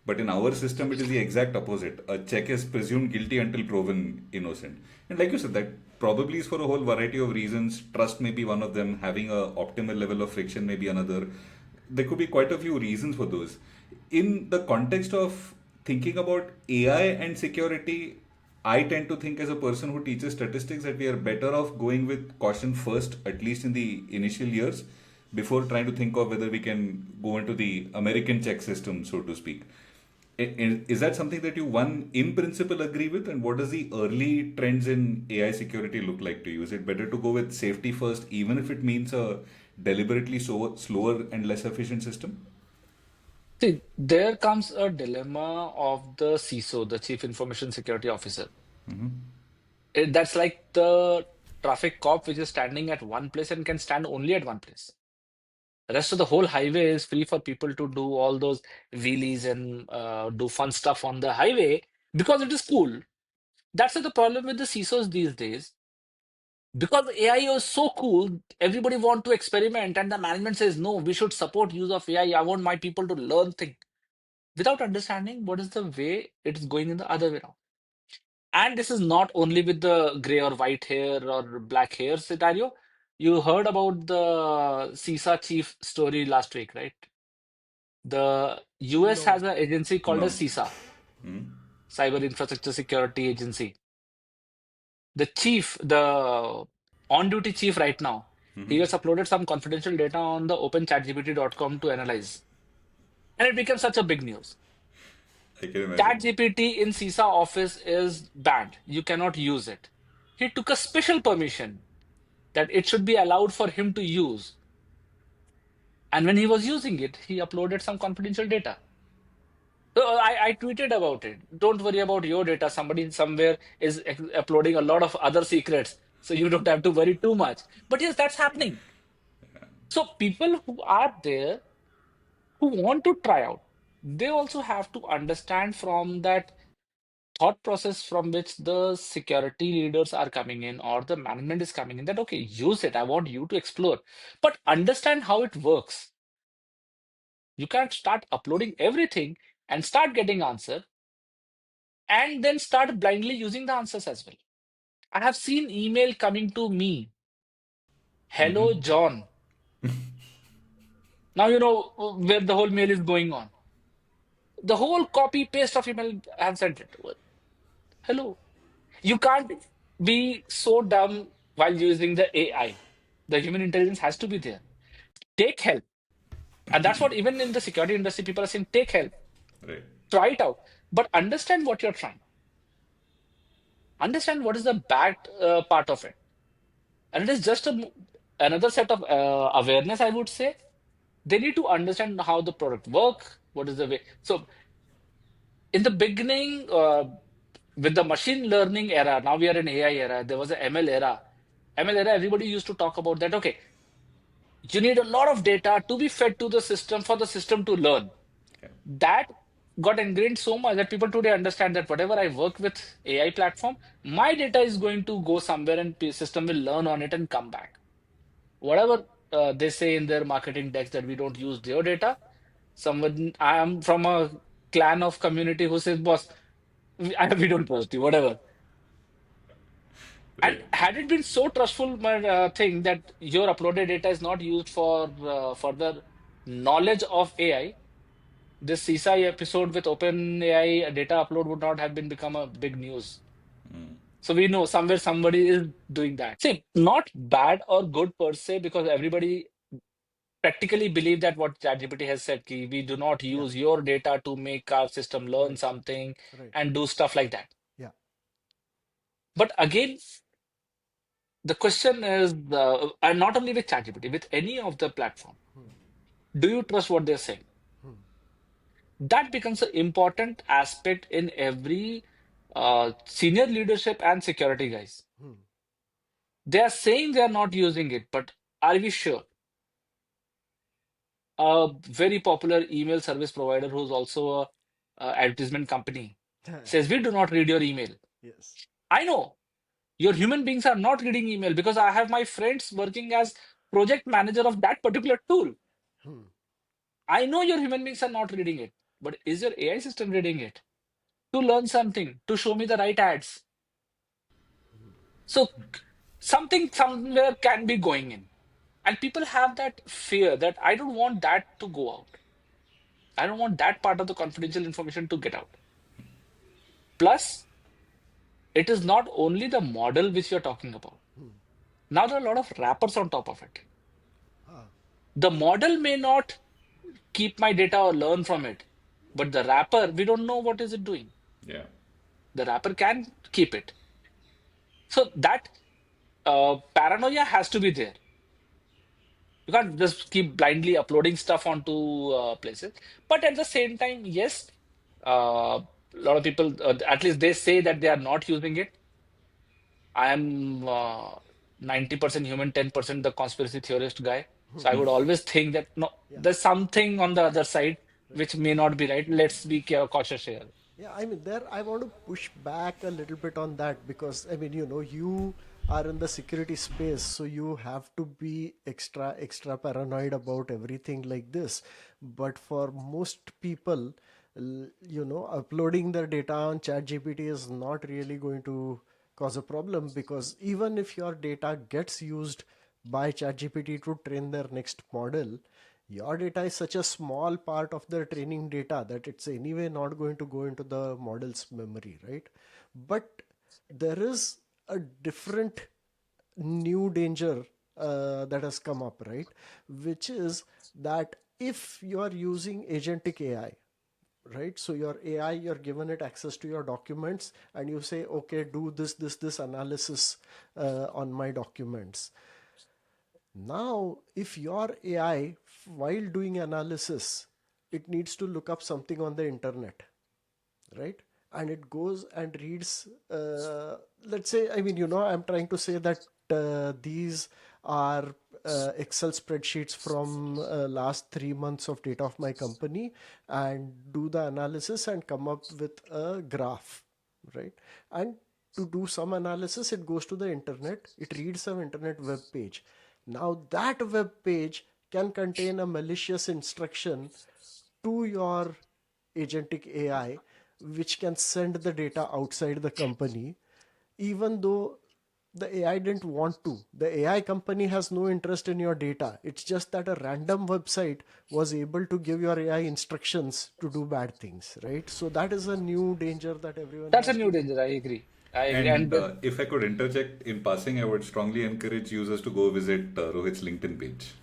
But in our system, it is the exact opposite. A check is presumed guilty until proven innocent. And like you said, that probably is for a whole variety of reasons. Trust may be one of them. Having a optimal level of friction may be another. There could be quite a few reasons for those. In the context of thinking about AI and security, I tend to think as a person who teaches statistics that we are better off going with caution first, at least in the initial years, before trying to think of whether we can go into the American check system, so to speak. Is that something that you, one, in principle agree with? And what does the early trends in AI security look like to you? Is it better to go with safety first, even if it means a deliberately slower and less efficient system? See, there comes a dilemma of the CISO, the Chief Information Security Officer. That's like the traffic cop which is standing at one place and can stand only at one place. The rest of the whole highway is free for people to do all those wheelies and do fun stuff on the highway because it is cool. That's the problem with the CISOs these days. Because AI is so cool, everybody want to experiment, and the management says, no, we should support use of AI. I want my people to learn things without understanding what is the way it is going in the other way around. And this is not only with the gray or white hair or black hair scenario. You heard about the CISA chief story last week, right? The US No. has an agency called as No. CISA, Cyber Infrastructure Security Agency. The chief, the on-duty chief right now, he has uploaded some confidential data on the openchatgpt.com to analyze. And it became such a big news. I can imagine. ChatGPT in CISA office is banned. You cannot use it. He took a special permission that it should be allowed for him to use. And when he was using it, he uploaded some confidential data. So I tweeted about it. Don't worry about your data. Somebody somewhere is uploading a lot of other secrets. So you don't have to worry too much. But yes, that's happening. So people who are there who want to try out, they also have to understand from that thought process from which the security leaders are coming in or the management is coming in that, okay, use it. I want you to explore, but understand how it works. You can't start uploading everything and start getting answer and then start blindly using the answers as well. I have seen email coming to me. Hello, John. Now you know where the whole mail is going on. The whole copy paste of email I have sent it. Hello. You can't be so dumb while using the AI. The human intelligence has to be there. Take help. And that's what even in the security industry, people are saying, take help, Right. try it out, but understand what you're trying. Understand what is the bad part of it. And it is just another set of awareness, I would say. They need to understand how the product work, what is the way. So in the beginning, with the machine learning era, now we are in AI era, there was an ML era. ML era, everybody used to talk about that. Okay, you need a lot of data to be fed to the system for the system to learn. Okay. That got ingrained so much that people today understand that whatever I work with AI platform, my data is going to go somewhere and the system will learn on it and come back. Whatever they say in their marketing decks that we don't use their data, someone I am from a clan of community who says, boss, we don't trust you, whatever. And Right. had it been so trustful thing that your uploaded data is not used for further knowledge of AI, this CSI episode with OpenAI data upload would not have been become a big news. So we know somewhere somebody is doing that. See, not bad or good per se, because everybody practically believe that what ChatGPT has said, ki we do not Yeah. use your data to make our system learn Right. something Right. and do stuff like that. Yeah. But again, the question is, and not only with ChatGPT, with any of the platform, do you trust what they're saying? That becomes an important aspect in every senior leadership and security guys. They are saying they are not using it, but are we sure? A very popular email service provider who's also a advertisement company says we do not read your email. Yes. I know your human beings are not reading email because I have my friends working as project manager of that particular tool. I know your human beings are not reading it, but is your AI system reading it to learn something, to show me the right ads? So something somewhere can be going in. And people have that fear that I don't want that to go out. I don't want that part of the confidential information to get out. Plus, it is not only the model which you're talking about. Now there are a lot of wrappers on top of it. The model may not keep my data or learn from it, but the wrapper, we don't know what is it doing. Yeah. The wrapper can keep it. So that paranoia has to be there. You can't just keep blindly uploading stuff onto places. But at the same time, yes, a lot of people, at least they say that they are not using it. I am 90% human, 10% the conspiracy theorist guy. So I would always think that no, Yeah. there's something on the other side Right. which may not be right. Let's be cautious here. Yeah, I mean, there I want to push back a little bit on that because I mean, you are in the security space, so you have to be extra paranoid about everything like this. But for most people, uploading their data on ChatGPT is not really going to cause a problem because even if your data gets used by ChatGPT to train their next model, your data is such a small part of the training data that it's anyway not going to go into the model's memory, right? But there is a different new danger that has come up, right? Which is that if you are using agentic AI, right? So your AI, you're given it access to your documents and you say, okay, do this analysis on my documents. Now, if your AI, while doing analysis, it needs to look up something on the internet, right? And it goes and reads, let's say, I mean, I'm trying to say that these are Excel spreadsheets from last 3 months of data of my company and do the analysis and come up with a graph, right? And to do some analysis, it goes to the internet, it reads some internet web page. Now, that web page can contain a malicious instruction to your agentic AI, which can send the data outside the company, even though the AI didn't want to. The AI company has no interest in your data. It's just that a random website was able to give your AI instructions to do bad things, right? So that is a new danger that everyone That's a has new to. danger. I agree. I agree. And And if I could interject in passing, I would strongly encourage users to go visit Rohit's LinkedIn page.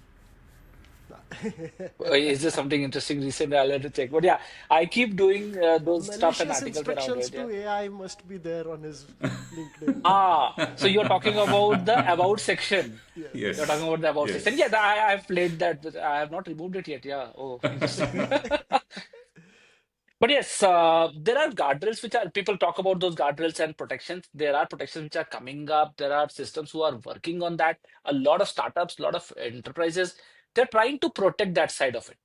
is there something interesting recently? I'll have to check. But yeah, I keep doing those stuff and Malicious articles around instructions it. Yeah. to AI must be there on his LinkedIn. So you're talking about the about section. Yes. You're talking Yes. about the about section. Yes. Yeah, I've played that. But I have not removed it yet. Yeah. Oh, interesting. But yes, there are guardrails which are people talk about those guardrails and protections. There are protections which are coming up. There are systems who are working on that. A lot of startups, a lot of enterprises, they're trying to protect that side of it.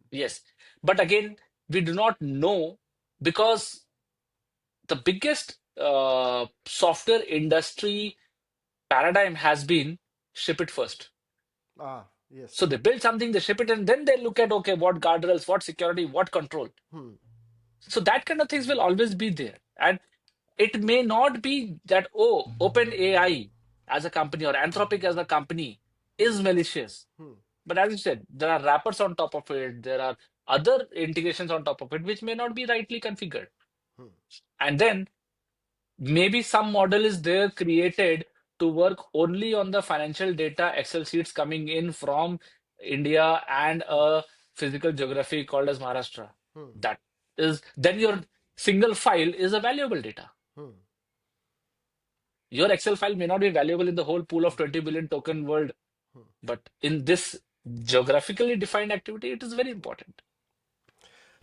Yes. But again, we do not know because the biggest software industry paradigm has been ship it first. Ah, So yes. they build something, they ship it, and then they look at okay, what guardrails, what security, what control. So that kind of things will always be there. And It may not be that, oh, OpenAI as a company or Anthropic as a company is malicious. Hmm. But as you said, there are wrappers on top of it. There are other integrations on top of it, which may not be rightly configured. Hmm. And then maybe some model is there created to work only on the financial data, Excel sheets coming in from India and a physical geography called as Maharashtra. Hmm. That is, then your single file is a valuable data. Hmm. Your Excel file may not be valuable in the whole pool of 20 billion token world, Hmm. but in this geographically defined activity, it is very important.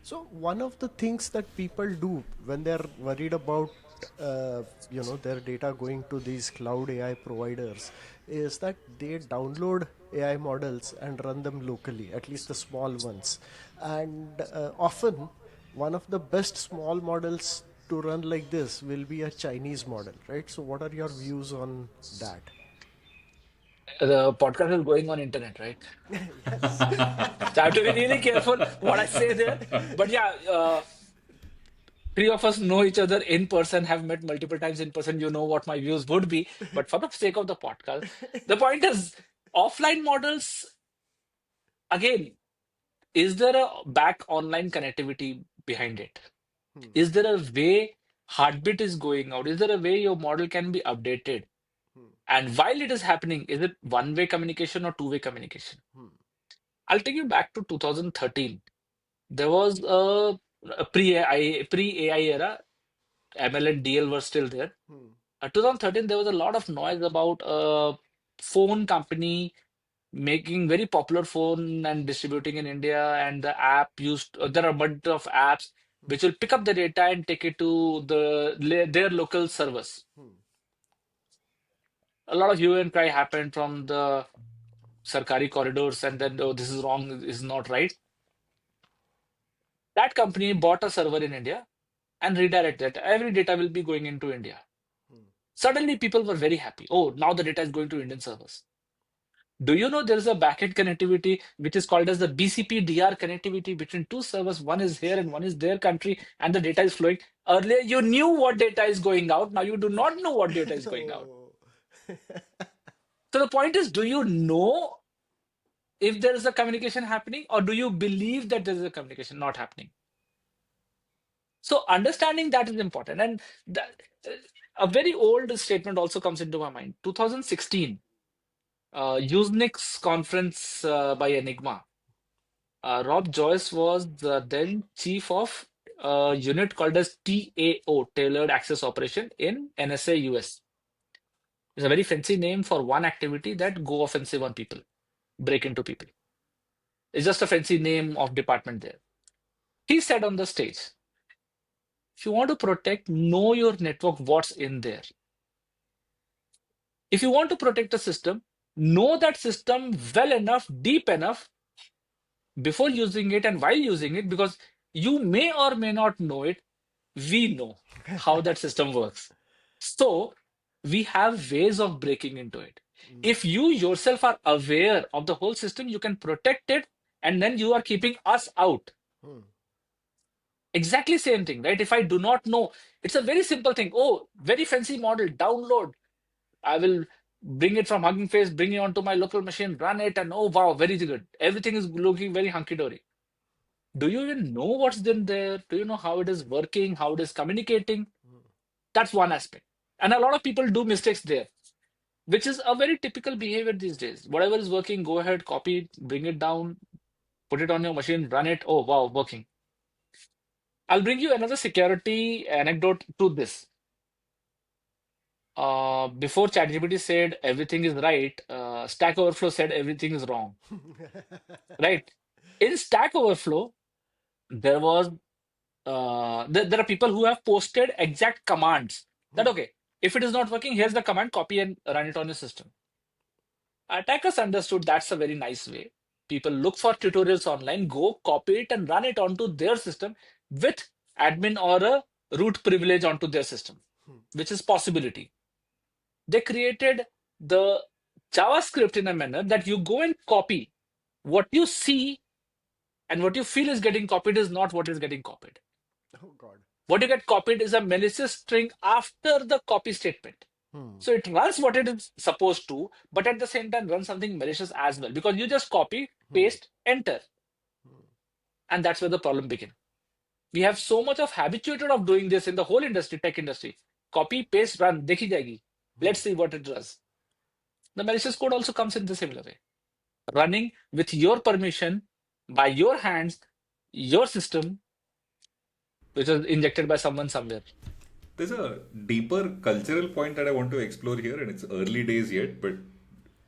So one of the things that people do when they're worried about their data going to these cloud AI providers is that they download AI models and run them locally, at least the small ones. And often one of the best small models to run like this will be a Chinese model, right? So what are your views on that? The podcast is going on internet, right? Yes. So I have to be really careful what I say there. But yeah, three of us know each other in person, have met multiple times in person. You know what my views would be. But for the sake of the podcast, the point is offline models, again, is there a back online connectivity behind it? Hmm. Is there a way heartbeat is going out? Is there a way your model can be updated? Hmm. And while it is happening, is it one-way communication or two-way communication? Hmm. I'll take you back to 2013. There was a pre-AI era. ML and DL were still there. Hmm. 2013, there was a lot of noise about a phone company making very popular phone and distributing in India, and the app used. There are a bunch of apps which will pick up the data and take it to their local servers. Hmm. A lot of hue and cry happened from the Sarkari corridors, and then, oh, this is wrong, this is not right. That company bought a server in India and redirected. Every data will be going into India. Hmm. Suddenly, people were very happy. Oh, now the data is going to Indian servers. Do you know there is a backend connectivity which is called as the BCP-DR connectivity between two servers? One is here and one is their country, and the data is flowing. Earlier, you knew what data is going out. Now you do not know what data is going out. Oh. So the point is, do you know if there is a communication happening, or do you believe that there is a communication not happening? So understanding that is important. And that, a very old statement also comes into my mind. 2016, Usenix conference by Enigma. Rob Joyce was the then chief of a unit called as TAO, Tailored Access Operation in NSA US. It's a very fancy name for one activity that go offensive on people, break into people. It's just a fancy name of department there. He said on the stage, if you want to protect, know your network, what's in there. If you want to protect a system, know that system well enough, deep enough before using it and while using it, because you may or may not know it. We know how that system works. So we have ways of breaking into it. Hmm. If you yourself are aware of the whole system, you can protect it, and then you are keeping us out. Hmm. Exactly same thing, right? If I do not know, it's a very simple thing. Oh, very fancy model, download. I will bring it from Hugging Face, bring it onto my local machine, run it, and oh wow, very good. Everything is looking very hunky-dory. Do you even know what's in there? Do you know how it is working, how it is communicating? That's one aspect. And a lot of people do mistakes there, which is a very typical behavior these days. Whatever is working, go ahead, copy it, bring it down, put it on your machine, run it. Oh wow, working. I'll bring you another security anecdote to this. Before ChatGPT said everything is right, Stack Overflow said everything is wrong, right? In Stack Overflow, there was there are people who have posted exact commands that, Hmm. okay, if it is not working, here's the command, copy and run it on your system. Attackers understood that's a very nice way. People look for tutorials online, go copy it and run it onto their system with admin or a root privilege onto their system, Hmm. which is possibility. They created the JavaScript in a manner that you go and copy what you see, and what you feel is getting copied is not what is getting copied. Oh God. What you get copied is a malicious string after the copy statement. Hmm. So it runs what it is supposed to, but at the same time runs something malicious as well because you just copy, Hmm. paste, enter, and that's where the problem begins. We have so much of habituated of doing this in the whole industry, tech industry. Copy, paste, run, dekhi jayegi. Let's see what it does. The malicious code also comes in the similar way, running with your permission, by your hands, your system, which is injected by someone somewhere. There's a deeper cultural point that I want to explore here, and it's early days yet, but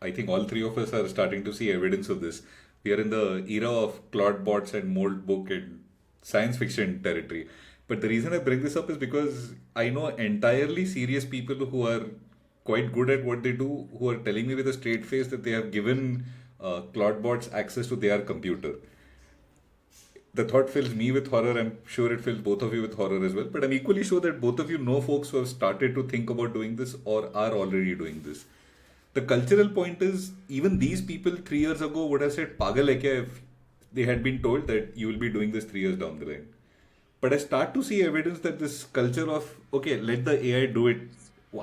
I think all three of us are starting to see evidence of this. We are in the era of Claude bots and mold book and science fiction territory. But the reason I bring this up is because I know entirely serious people who are quite good at what they do, who are telling me with a straight face that they have given Claude bots access to their computer. The thought fills me with horror. I'm sure it fills both of you with horror as well. But I'm equally sure that both of you know folks who have started to think about doing this or are already doing this. The cultural point is even these people 3 years ago would have said Pagal hai kya if they had been told that you will be doing this 3 years down the line. But I start to see evidence that this culture of, okay, let the AI do it,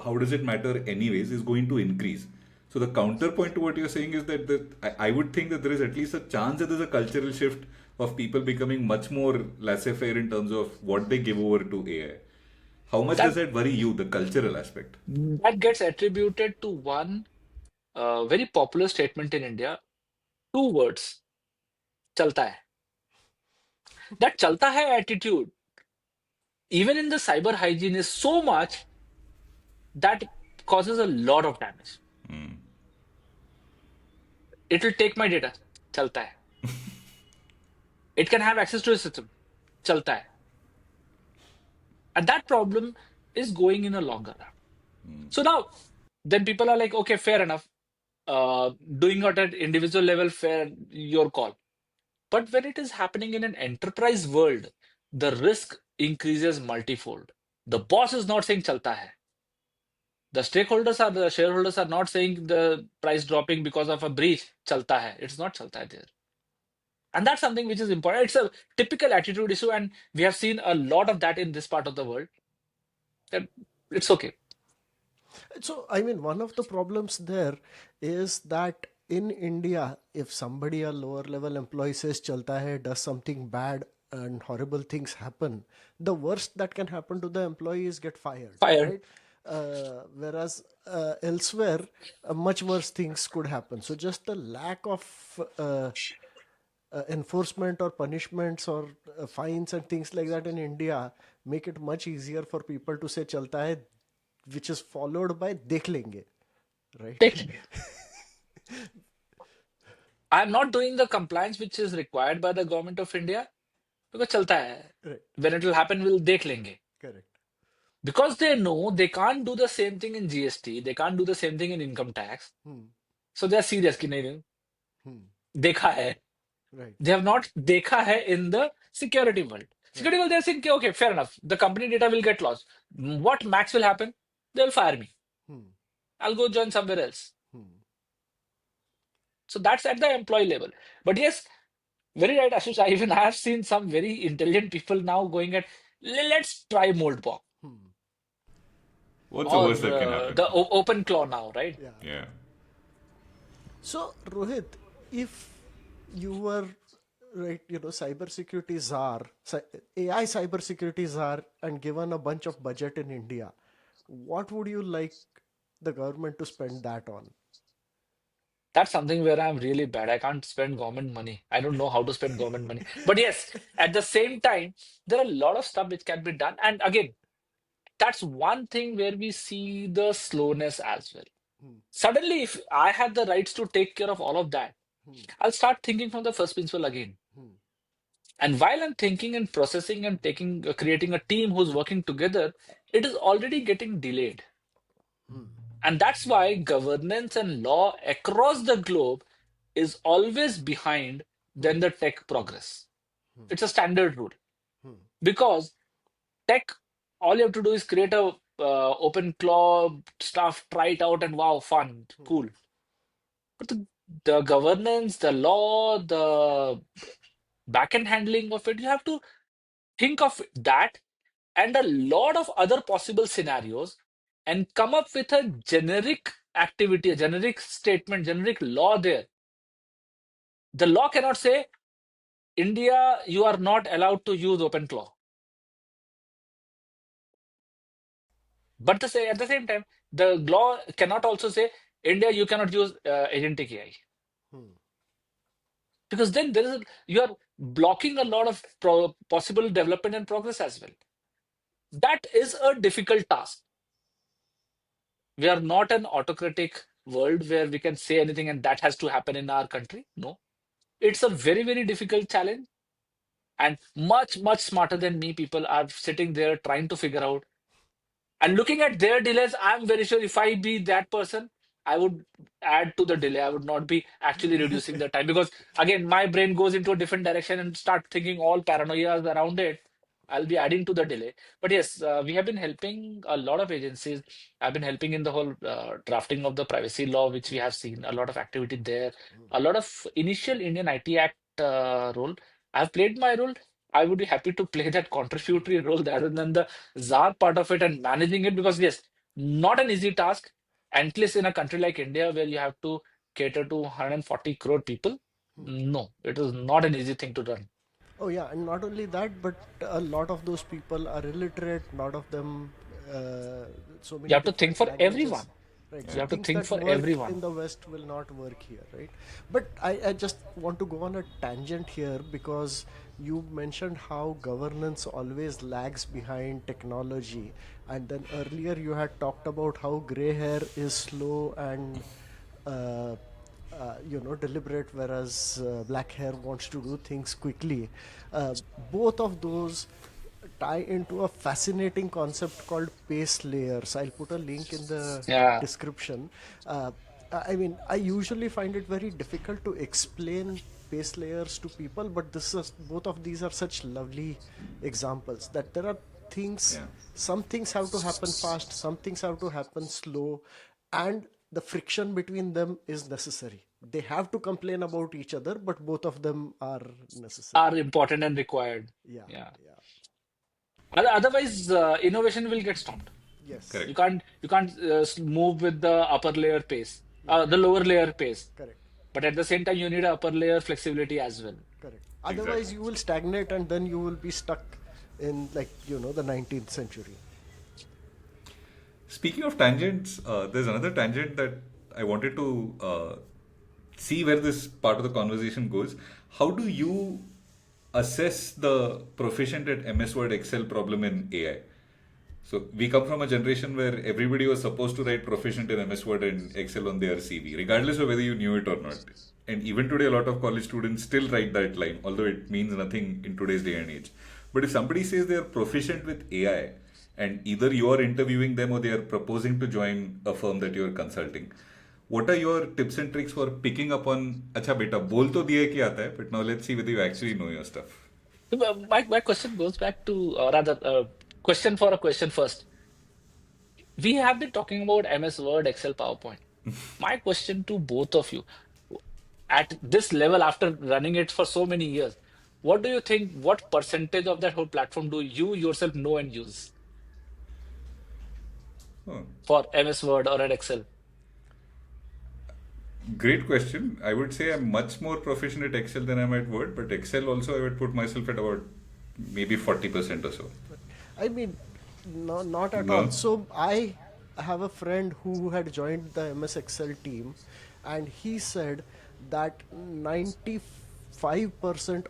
how does it matter anyways, is going to increase. So the counterpoint to what you're saying is that I would think that there is at least a chance that there's a cultural shift of people becoming much more laissez-faire in terms of what they give over to AI. How much does That that worry you, the cultural aspect? that gets attributed to one very popular statement in India. Two words, chalta hai. That chalta hai attitude, even in the cyber hygiene, is so much that causes a lot of damage. It will take my data, chalta hai. It can have access to a system, chalta hai. And that problem is going in a longer run. So now, then people are like, okay, fair enough. Doing it at individual level, fair, your call. But when it is happening in an enterprise world, the risk increases multifold. The boss is not saying chalta hai. The shareholders are not saying the price dropping because of a breach, chalta hai. It's not chalta hai there. And that's something which is important. It's a typical attitude issue, and we have seen a lot of that in this part of the world. That it's okay. So, I mean, one of the problems there is that in India, if somebody, a lower level employee says chalta hai, does something bad and horrible things happen, the worst that can happen to the employee is get fired, Fired. right? Whereas elsewhere, much worse things could happen. So, just the lack of enforcement or punishments or fines and things like that in India make it much easier for people to say chalta hai, which is followed by dekh lenge, right? I'm not doing the compliance which is required by the government of India because chalta hai. Right, When it will happen, we'll dekh lenge. correct. Because they know they can't do the same thing in GST, they can't do the same thing in income tax. Hmm. So they're serious कि नहीं Hmm. देखा है. Right, They have not देखा है in the security world. right. Security world, they're saying, okay, fair enough. The company data will get lost. What max will happen? They'll fire me. Hmm. I'll go join somewhere else. Hmm. So that's at the employee level. But yes, very right, Ashish. I have seen some very intelligent people now going at, let's try Moldbog Hmm. What's the or worst that can happen? the Open Claw now, right? Yeah. Yeah. So, Rohit, if you were, right, cybersecurity czar, AI cybersecurity czar, and given a bunch of budget in India, what would you like the government to spend that on? That's something where I'm really bad. I can't spend government money. I don't know how to spend government money. But yes, at the same time, there are a lot of stuff which can be done. And again, that's one thing where we see the slowness as well. Hmm. Suddenly, if I had the rights to take care of all of that, Hmm. I'll start thinking from the first principle again. Hmm. And while I'm thinking and processing and creating a team who's working together, it is already getting delayed. Hmm. And that's why governance and law across the globe is always behind Hmm. than the tech progress. Hmm. It's a standard rule Hmm. because tech, all you have to do is create a open claw stuff, try it out, and wow, fun, Hmm. cool. But the governance, the law, the backend handling of it, you have to think of that and a lot of other possible scenarios and come up with a generic activity, a generic statement, generic law there. The law cannot say, India, you are not allowed to use OpenClaw. But at the same time, the law cannot also say, India, you cannot use agentic AI. Hmm. Because then you are blocking a lot of possible development and progress as well. That is a difficult task. We are not an autocratic world where we can say anything and that has to happen in our country. No, it's a very, very difficult challenge. And much, much smarter than me, people are sitting there trying to figure out. And looking at their delays, I'm very sure if I be that person, I would add to the delay. I would not be actually reducing the time because, again, my brain goes into a different direction and start thinking all paranoias around it. I'll be adding to the delay. But yes, we have been helping a lot of agencies. I've been helping in the whole drafting of the privacy law, which we have seen a lot of activity there, a lot of initial Indian IT Act role. I've played my role. I would be happy to play that contributory role rather than the czar part of it and managing it because yes, not an easy task. At least in a country like India where you have to cater to 140 crore people, no, it is not an easy thing to run. Oh yeah, and not only that, but a lot of those people are illiterate. Lot of them, uh, so You many have to think different for languages, everyone. right? You So have to things think that for work everyone. in the West will not work here, right? But I just want to go on a tangent here because you mentioned how governance always lags behind technology, and then earlier you had talked about how gray hair is slow and uh, deliberate, whereas black hair wants to do things quickly. Both of those tie into a fascinating concept called pace layers. I'll put a link in the Yeah. description. uh, I mean, I usually find it very difficult to explain pace layers to people, but both of these are such lovely examples that there are things, Yeah. some things have to happen fast, some things have to happen slow, and the friction between them is necessary. They have to complain about each other, but both of them are necessary. Are important and required. Yeah, Yeah. yeah, Otherwise, innovation will get stopped. yes, You Correct. can't move with the upper layer pace, yeah, the lower layer pace. correct, But at the same time, you need a upper layer flexibility as well. correct. Exactly. Otherwise, you will stagnate and then you will be stuck in, like, the 19th century. Speaking of tangents, there's another tangent that I wanted to see where this part of the conversation goes. How do you assess the proficient at MS Word Excel problem in AI? So we come from a generation where everybody was supposed to write proficient in MS Word and Excel on their CV, regardless of whether you knew it or not. And even today, a lot of college students still write that line, although it means nothing in today's day and age. But if somebody says they are proficient with AI, and either you are interviewing them or they are proposing to join a firm that you are consulting, what are your tips and tricks for picking up on, अच्छा बेटा बोल तो दिया कि आता है, but now let's see whether you actually know your stuff. My question goes back to, rather, question for a question first. We have been talking about MS Word, Excel, PowerPoint. My question to both of you, at this level, after running it for so many years, what do you think? What percentage of that whole platform do you yourself know and use Oh, for MS Word or at Excel? great question. I would say I'm much more proficient at Excel than I'm at Word, but Excel also I would put myself at about maybe 40% or so. I mean, no, not at all. No? So I have a friend who had joined the MS Excel team, and he said that 95%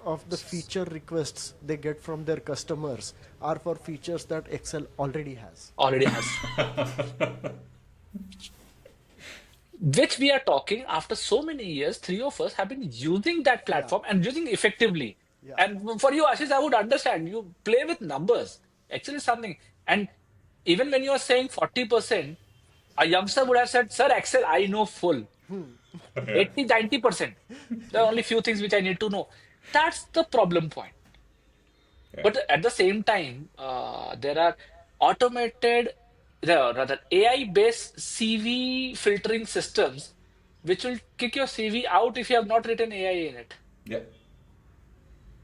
of the feature requests they get from their customers are for features that Excel already has. Already has. Which we are talking after so many years, three of us have been using that Yeah, platform and using effectively. yeah, And for you, Ashish, I would understand. You play with numbers. Actually, something. And even when you are saying 40%, a youngster would have said, Sir, Excel, I know full. Yeah. 80, 90%. There are only few things which I need to know. That's the problem point. Yeah. But at the same time, there are automated, rather AI-based CV filtering systems, which will kick your CV out if you have not written AI in it. Yeah.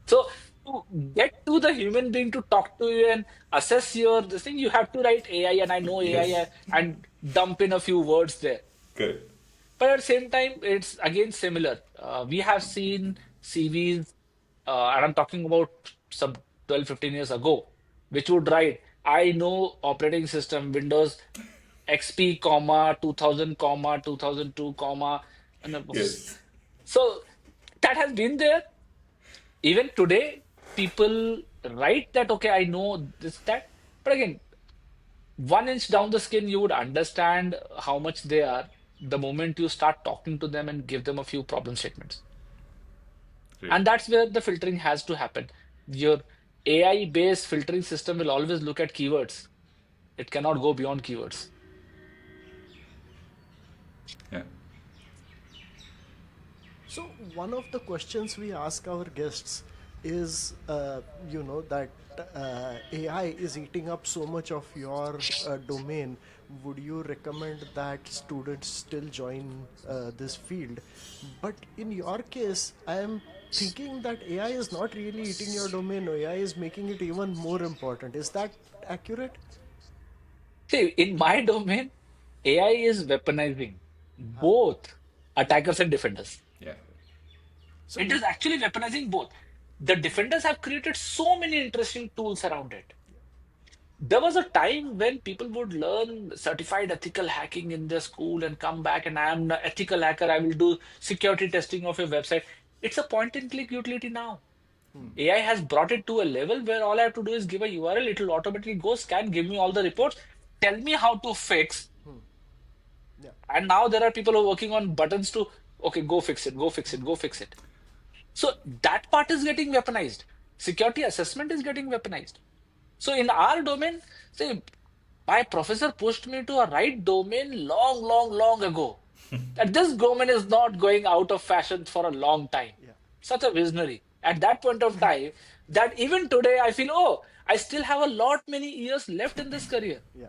So to get to the human being to talk to you and assess your this thing, you have to write AI, and I know AI Yes. and dump in a few words there. Correct. But at the same time, it's again similar. We have seen CVs, and I'm talking about some 12, 15 years ago, which would write, I know operating system, Windows XP, comma, 2000, comma, 2002, comma. And Yes. so that has been there. Even today, people write that, okay, I know this, that. But again, 1 inch down the skin, you would understand how much they are the moment you start talking to them and give them a few problem statements. Right. And that's where the filtering has to happen. Your AI-based filtering system will always look at keywords. It cannot go beyond keywords. Yeah. So one of the questions we ask our guests is, that AI is eating up so much of your domain. Would you recommend that students still join this field? But in your case, I am thinking that AI is not really eating your domain. AI is making it even more important. Is that accurate? See, in my domain, AI is weaponizing both attackers and defenders. Yeah. So It is actually weaponizing both. The defenders have created so many interesting tools around it. There was a time when people would learn certified ethical hacking in their school and come back, and I am the ethical hacker. I will do security testing of your website. It's a point and click utility now. AI has brought it to a level where all I have to do is give a URL, it will automatically go scan, give me all the reports, tell me how to fix. yeah, And now there are people who are working on buttons to, okay, go fix it, go fix it, go fix it. So that part is getting weaponized. Security assessment is getting weaponized. So in our domain, say, my professor pushed me to a right domain long, long, long ago. That this domain is not going out of fashion for a long time. yeah, Such a visionary. At that point of time, that even today I feel, oh, I still have a lot many years left in this career. yeah.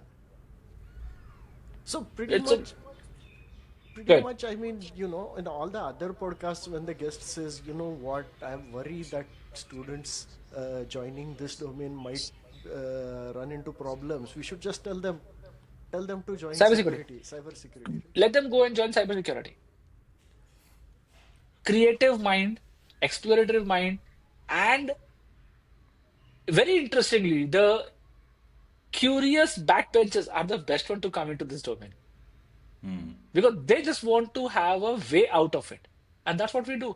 So It's a pretty good. much, I mean, in all the other podcasts, when the guest says, you know what, I'm worried that students joining this domain might run into problems, we should just tell them to join Cybersecurity. cyber security, right? Let them go and join cybersecurity. Creative mind, exploratory mind, and very interestingly, the curious backbenchers are the best one to come into this domain because they just want to have a way out of it. And that's what we do.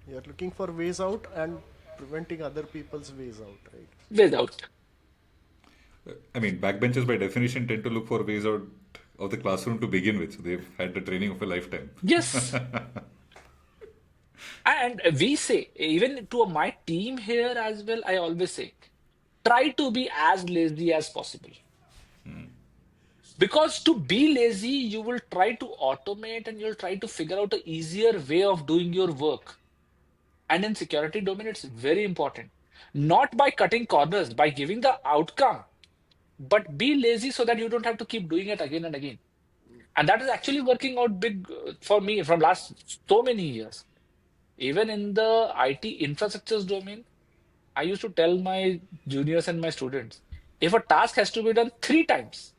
You're looking for ways out and preventing other people's ways out, right? Ways out. I mean, backbenchers by definition tend to look for ways out of the classroom to begin with. So they've had the training of a lifetime. Yes. And we say, even to my team here as well, I always say, try to be as lazy as possible. Because to be lazy, you will try to automate and you'll try to figure out an easier way of doing your work. And in security domain, it's very important. Not by cutting corners, by giving the outcome, but be lazy so that you don't have to keep doing it again and again. And that is actually working out big for me from last so many years. Even in the IT infrastructures domain, I used to tell my juniors and my students, if a task has to be done 3 times,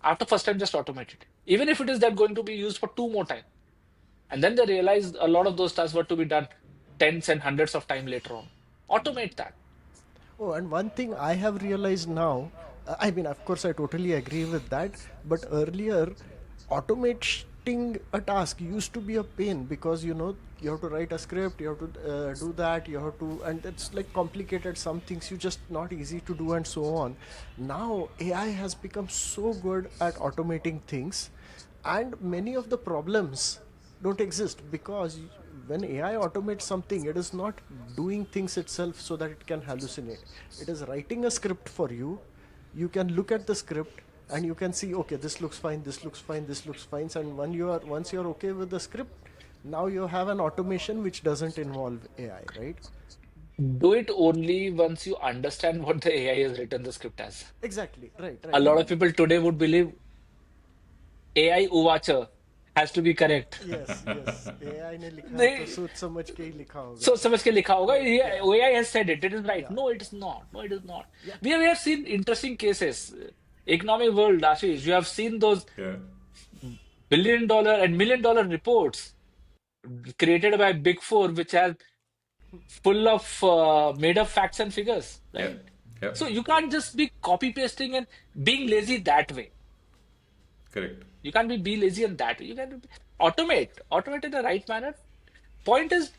after first time, just automate it. Even if it is that going to be used for 2 more times. And then they realized a lot of those tasks were to be done tens and hundreds of time later on. Automate that. Oh, and one thing I have realized now, I mean, of course, I totally agree with that, but earlier, automating a task used to be a pain because, you have to write a script, you have to do that, you have to, and it's like complicated. Some things you just not easy to do, and so on. Now, AI has become so good at automating things, and many of the problems don't exist because when AI automates something, it is not doing things itself so that it can hallucinate. It is writing a script for you. You can look at the script and you can see, okay, this looks fine, this looks fine, this looks fine. And once you're okay with the script, now you have an automation which doesn't involve AI, right? Do it only once you understand what the AI has written the script as. Exactly, right, A right. lot of people today would believe AI Uvacha has to be correct. yes, yes. AI ने लिखा है तो They, सोच समझ के ही लिखा होगा. so समझ के लिखा होगा. Right? Yeah, Yeah. AI has said it. It is right. Yeah. No, it is not. No, it is not. Yeah. We have seen interesting cases. Economic world, Ashish, you have seen those Yeah. $1 billion and $1 million reports created by Big Four, which are full of made up facts and figures, Yeah. right? Yeah. So you can't just be copy pasting and being lazy that way. Correct. You can't be lazy in that way. You can automate in the right manner. Point is,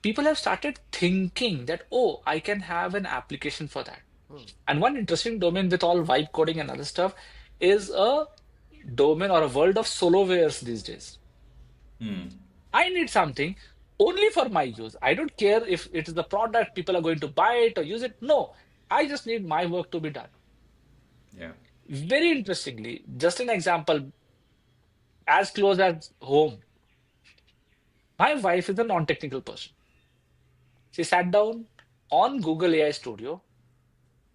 people have started thinking that, oh, I can have an application for that. And one interesting domain with all vibe coding and other stuff is a domain or a world of solowares these days. I need something only for my use. I don't care if it is the product, people are going to buy it or use it. No, I just need my work to be done. Yeah. Very interestingly, just an example, as close as home, my wife is a non-technical person. She sat down on Google AI Studio,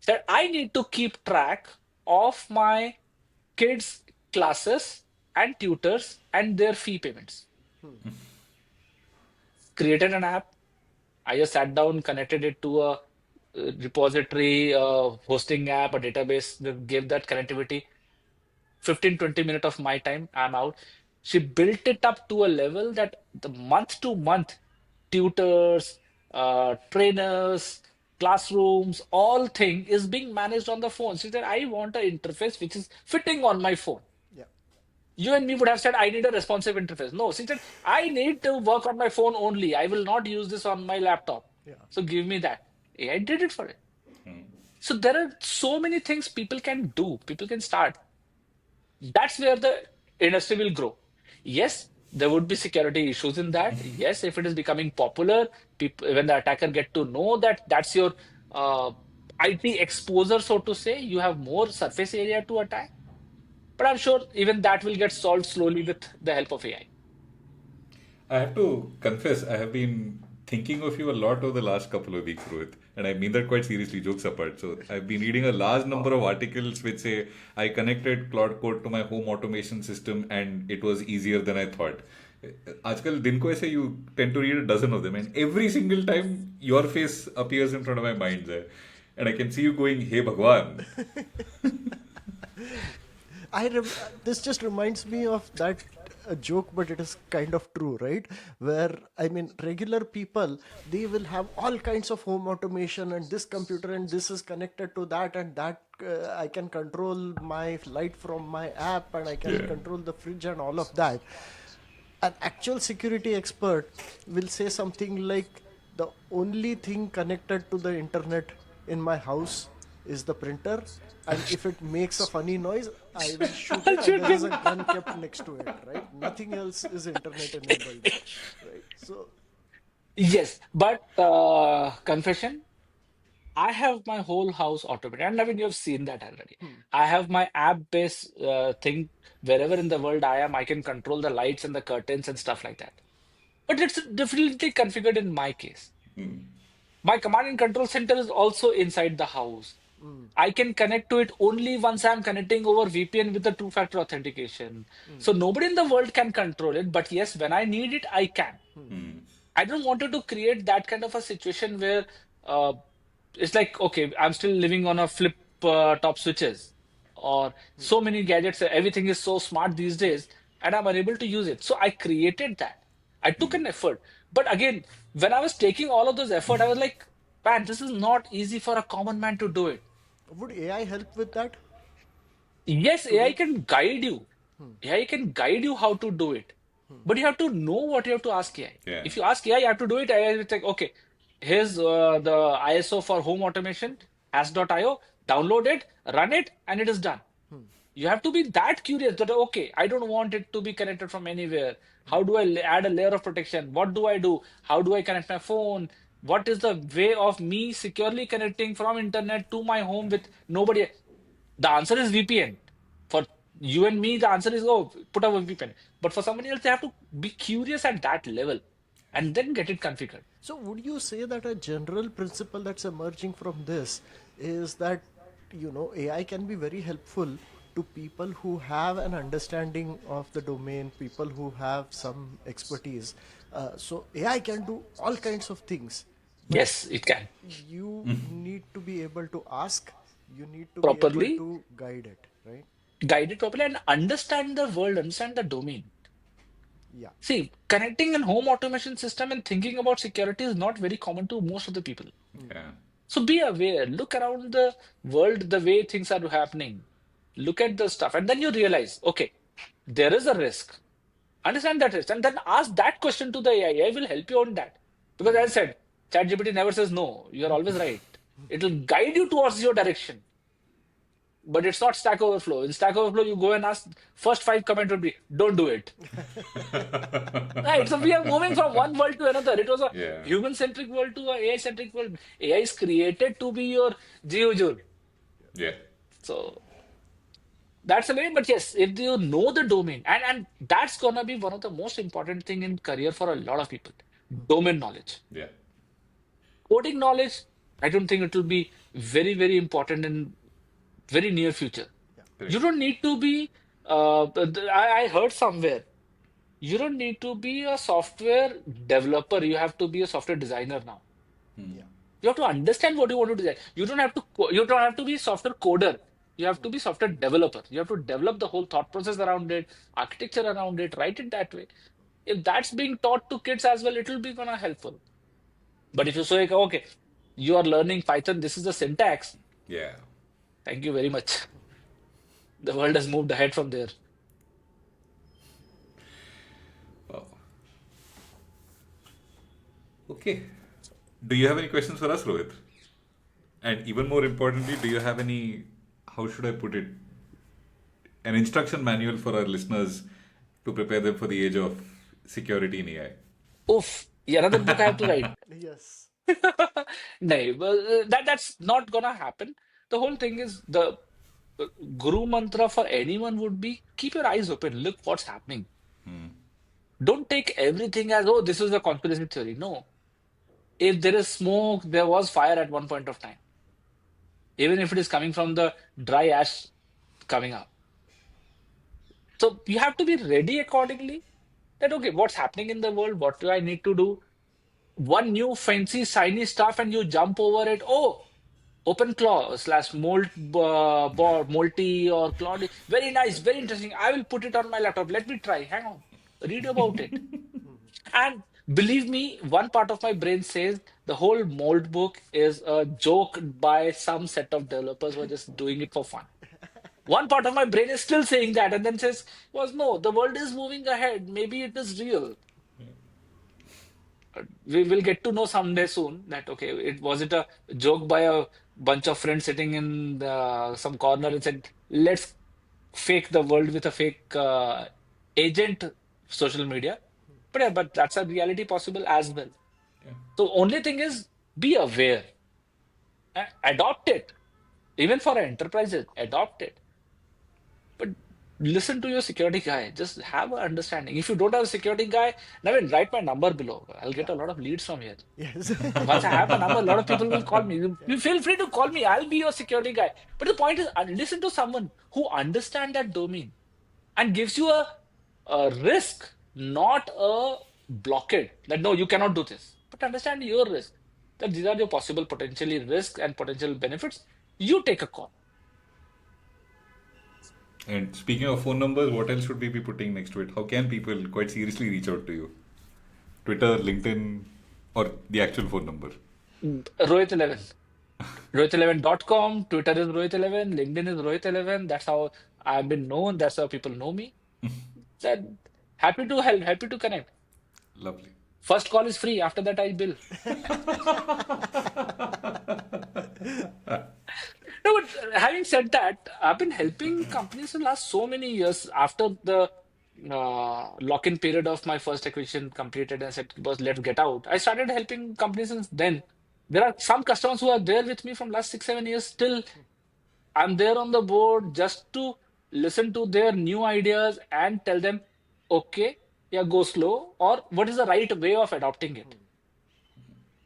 said, I need to keep track of my kids' classes and tutors and their fee payments. Created an app. I just sat down, connected it to a repository, hosting app, a database that gave that connectivity. 15-20 minutes of my time, I'm out. She built it up to a level that the month to month tutors, trainers, classrooms, all thing is being managed on the phone. She said, I want an interface which is fitting on my phone. Yeah. You and me would have said, I need a responsive interface. No, she said, I need to work on my phone only. I will not use this on my laptop. Yeah. So give me that. AI did it for it. So there are so many things people can do, people can start. That's where the industry will grow. Yes, there would be security issues in that. Yes, if it is becoming popular, people, when the attacker get to know that that's your uh, IT exposure, so to say, you have more surface area to attack. But I'm sure even that will get solved slowly with the help of AI. I have to confess, I have been thinking of you a lot over the last couple of weeks, Rohit. And I mean that quite seriously, jokes apart. So I've been reading a large number of articles which say I connected Claude Code to my home automation system and it was easier than I thought. आजकल दिन को ऐसे you tend to read a dozen of them and every single time your face appears in front of my mind's eye. And I can see you going, hey Bhagwan. This just reminds me of that joke, but it is kind of true, right? Where I mean, regular people, they will have all kinds of home automation, and this computer and this is connected to that, and that I can control my light from my app, and I can Yeah. control the fridge and all of that. An actual security expert will say something like, the only thing connected to the internet in my house is the printer, and if it makes a funny noise, I will shoot it, and there is a gun kept next to it, right? Nothing else is internet enabled, right? So Yes, but confession, I have my whole house automated. And I mean, you have seen that already. I have my app-based thing wherever in the world I am, I can control the lights and the curtains and stuff like that. But it's differently configured in my case. My command and control center is also inside the house. I can connect to it only once I'm connecting over VPN with the two-factor authentication. So nobody in the world can control it. But yes, when I need it, I can. I don't wanted to create that kind of a situation where uh, it's like, okay, I'm still living on a flip top switches or so many gadgets. Everything is so smart these days, and I'm unable to use it. So I created that. I took an effort. But again, when I was taking all of those effort, I was like, man, this is not easy for a common man to do it. would AI help with that Yes, AI today? can guide you. AI can guide you how to do it. But you have to know what you have to ask AI. Yeah. If you ask AI, you have to do it. AI will take, okay, here's the ISO for home automation, has.io, download it, run it, and it is done. You have to be that curious that, okay, I don't want it to be connected from anywhere. How do I add a layer of protection? What do I do? How do I connect my phone? What is the way of me securely connecting from internet to my home with nobody? The answer is VPN. For you and me, the answer is, oh, put up a VPN. But for somebody else, they have to be curious at that level and then get it configured. So, would you say that a general principle that's emerging from this is that AI can be very helpful to people who have an understanding of the domain, people who have some expertise. So AI can do all kinds of things, but Yes, it can you need to be able to ask, you need to be able properly to guide it, right? guide it properly and understand the world, understand the domain. Yeah. See, connecting an home automation system and thinking about security is not very common to most of the people. Yeah. So be aware, look around the world, the way things are happening. Look at the stuff, and then you realize, okay, there is a risk. Understand that risk, and then ask that question to the AI. AI will help you on that. Because as I said, ChatGPT never says no. You are always right. It will guide you towards your direction. But it's not Stack Overflow. In Stack Overflow, you go and ask, first five comment would be, don't do it. Right. So we are moving from one world to another. It was a Yeah. human-centric world to a AI-centric world. AI is created to be your Geo. Yeah. So that's the way. But yes, if you know the domain, and that's gonna be one of the most important thing in career for a lot of people. Domain knowledge. Yeah. Coding knowledge, I don't think it will be very, very important in very near future. You Correct. don't need to be I heard somewhere, you don't need to be a software developer. You have to be a software designer now. Yeah. You have to understand what you want to design. You don't have to be software coder. You have to be software developer. You have to develop the whole thought process around it, architecture around it, write it that way. If that's being taught to kids as well, it will be gonna helpful. But if you say, okay, you are learning Python, this is the syntax. Yeah. Thank you very much. The world has moved ahead from there. Wow. Okay. Do you have any questions for us, Rohit? And even more importantly, do you have any, how should I put it, an instruction manual for our listeners to prepare them for the age of security in AI? Oof, yeah, another book I have to write. Yes. No, well, that's not gonna happen. The whole thing is the uh, guru mantra for anyone would be keep your eyes open, look what's happening. Don't take everything as, oh, this is a conspiracy theory. No. If there is smoke, there was fire at one point of time, even if it is coming from the dry ash coming up. So you have to be ready accordingly. That okay, what's happening in the world? What do I need to do? One new fancy shiny stuff, and you jump over it. Oh, OpenClaw slash Multi or Claude. Very nice, very interesting. I will put it on my laptop. Let me try. Hang on, read about it. And believe me, one part of my brain says the whole mold book is a joke by some set of developers who are just doing it for fun. One part of my brain is still saying that and then says, was no, the world is moving ahead. Maybe it is real. We will get to know someday soon that, okay, it a joke by a bunch of friends sitting in some corner and said, let's fake the world with a fake agent social media. But yeah, but that's a reality possible as well. Yeah. So only thing is be aware, adopt it. Even for enterprises, adopt it. But listen to your security guy. Just have an understanding. If you don't have a security guy, Navin, write my number below. I'll get a lot of leads from here. Yes. Once I have a number, a lot of people will call me. Yeah. You feel free to call me. I'll be your security guy. But the point is, listen to someone who understands that domain and gives you a risk, not a blockade. That no, you cannot do this. But understand your risk. That these are your possible potentially risks and potential benefits. You take a call. And speaking of phone numbers, what else should we be putting next to it? How can people quite seriously reach out to you? Twitter, LinkedIn, or the actual phone number? Rohit11. Rohit11.com. Twitter is Rohit11. LinkedIn is Rohit11. That's how I've been known. That's how people know me. Said, happy to help, happy to connect. Lovely. First call is free. After that, I bill. No, but having said that, I've been helping companies for the last so many years after the lock-in period of my first acquisition completed and said, boss, let's get out. I started helping companies since then. There are some customers who are there with me from last 6, 7 years. Still, I'm there on the board just to listen to their new ideas and tell them, okay, yeah, go slow, or what is the right way of adopting it.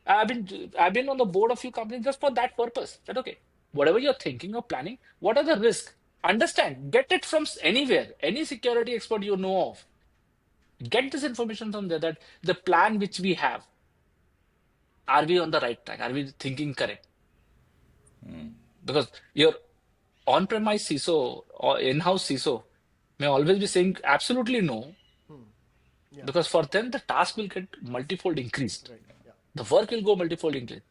I've been on the board of few companies just for that purpose. That okay, whatever you're thinking or planning, what are the risks? Understand, get it from anywhere, any security expert you know of. Get this information from there that the plan which we have, are we on the right track? Are we thinking correct? Because your on-premise CISO or in-house CISO may always be saying absolutely no, Yeah. because for them the task will get multifold increased. Right. Yeah. The work will go multifold increased.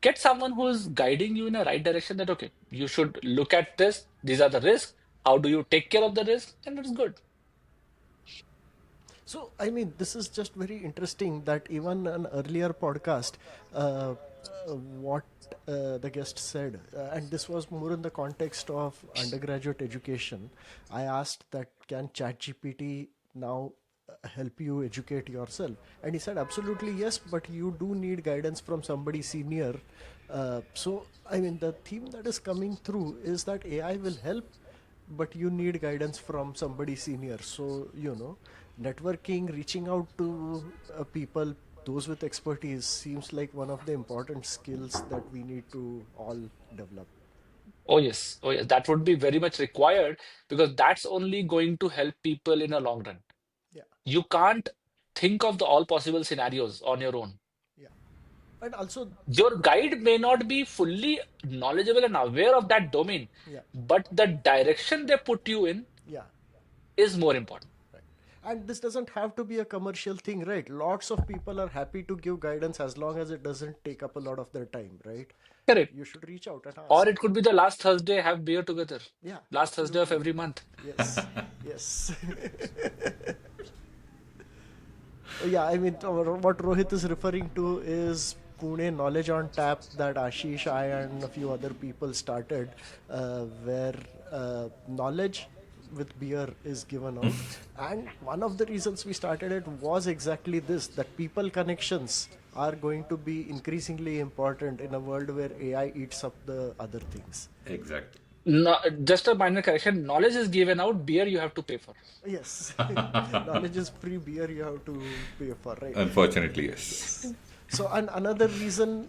Get someone who is guiding you in a right direction that, okay, you should look at this, these are the risks, how do you take care of the risk, and it's good. So, I mean, this is just very interesting that even an earlier podcast, what the guest said, and this was more in the context of undergraduate education. I asked that can ChatGPT now help you educate yourself? And he said, absolutely yes, but you do need guidance from somebody senior. So, I mean, the theme that is coming through is that AI will help, but you need guidance from somebody senior. So, networking, reaching out to people, those with expertise seems like one of the important skills that we need to all develop. Oh yes, oh yes, that would be very much required, because that's only going to help people in a long run. Yeah, You can't think of the all possible scenarios on your own. yeah. And also, Your guide may not be fully knowledgeable and aware of that domain, yeah, but the direction they put you in yeah. is more important. Right. And this doesn't have to be a commercial thing, right? Lots of people are happy to give guidance as long as it doesn't take up a lot of their time, right? Correct. You should reach out and Or ask. it could be the last Thursday, have beer together. Yeah, Last Thursday of absolutely. every month. Yes, yes. Yeah, I mean, what Rohit is referring to is Pune Knowledge on Tap that Ashish, I, and a few other people started, where knowledge with beer is given out. And one of the reasons we started it was exactly this, that people connections are going to be increasingly important in a world where AI eats up the other things. Exactly. No, just a minor correction. Knowledge is given out, beer you have to pay for. Yes, knowledge is free, beer you have to pay for, right? Unfortunately, yes. So, and another reason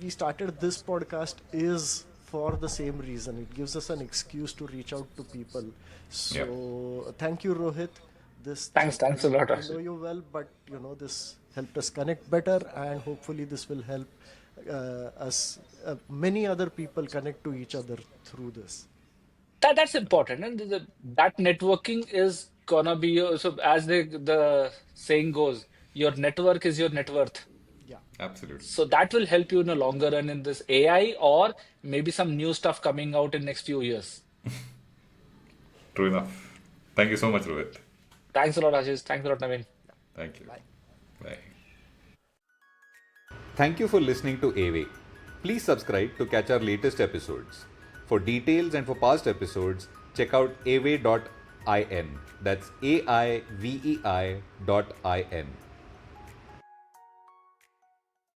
we started this podcast is for the same reason. It gives us an excuse to reach out to people. So, thank you, Rohit. Thanks a lot, I Ashish. know you well, but this helped us connect better, and hopefully, this will help many other people connect to each other through this. That's important, and that networking is gonna be so as the saying goes, your network is your net worth. Yeah. Absolutely. So that will help you in the longer run in this AI, or maybe some new stuff coming out in next few years. True enough. Thank you so much, Rohit. Thanks a lot, Ashish. Thanks a lot, Naveen. Thank you. Bye. Bye. Thank you for listening to AWay. Please subscribe to catch our latest episodes. For details and for past episodes, check out away.in. That's AIVEI.in.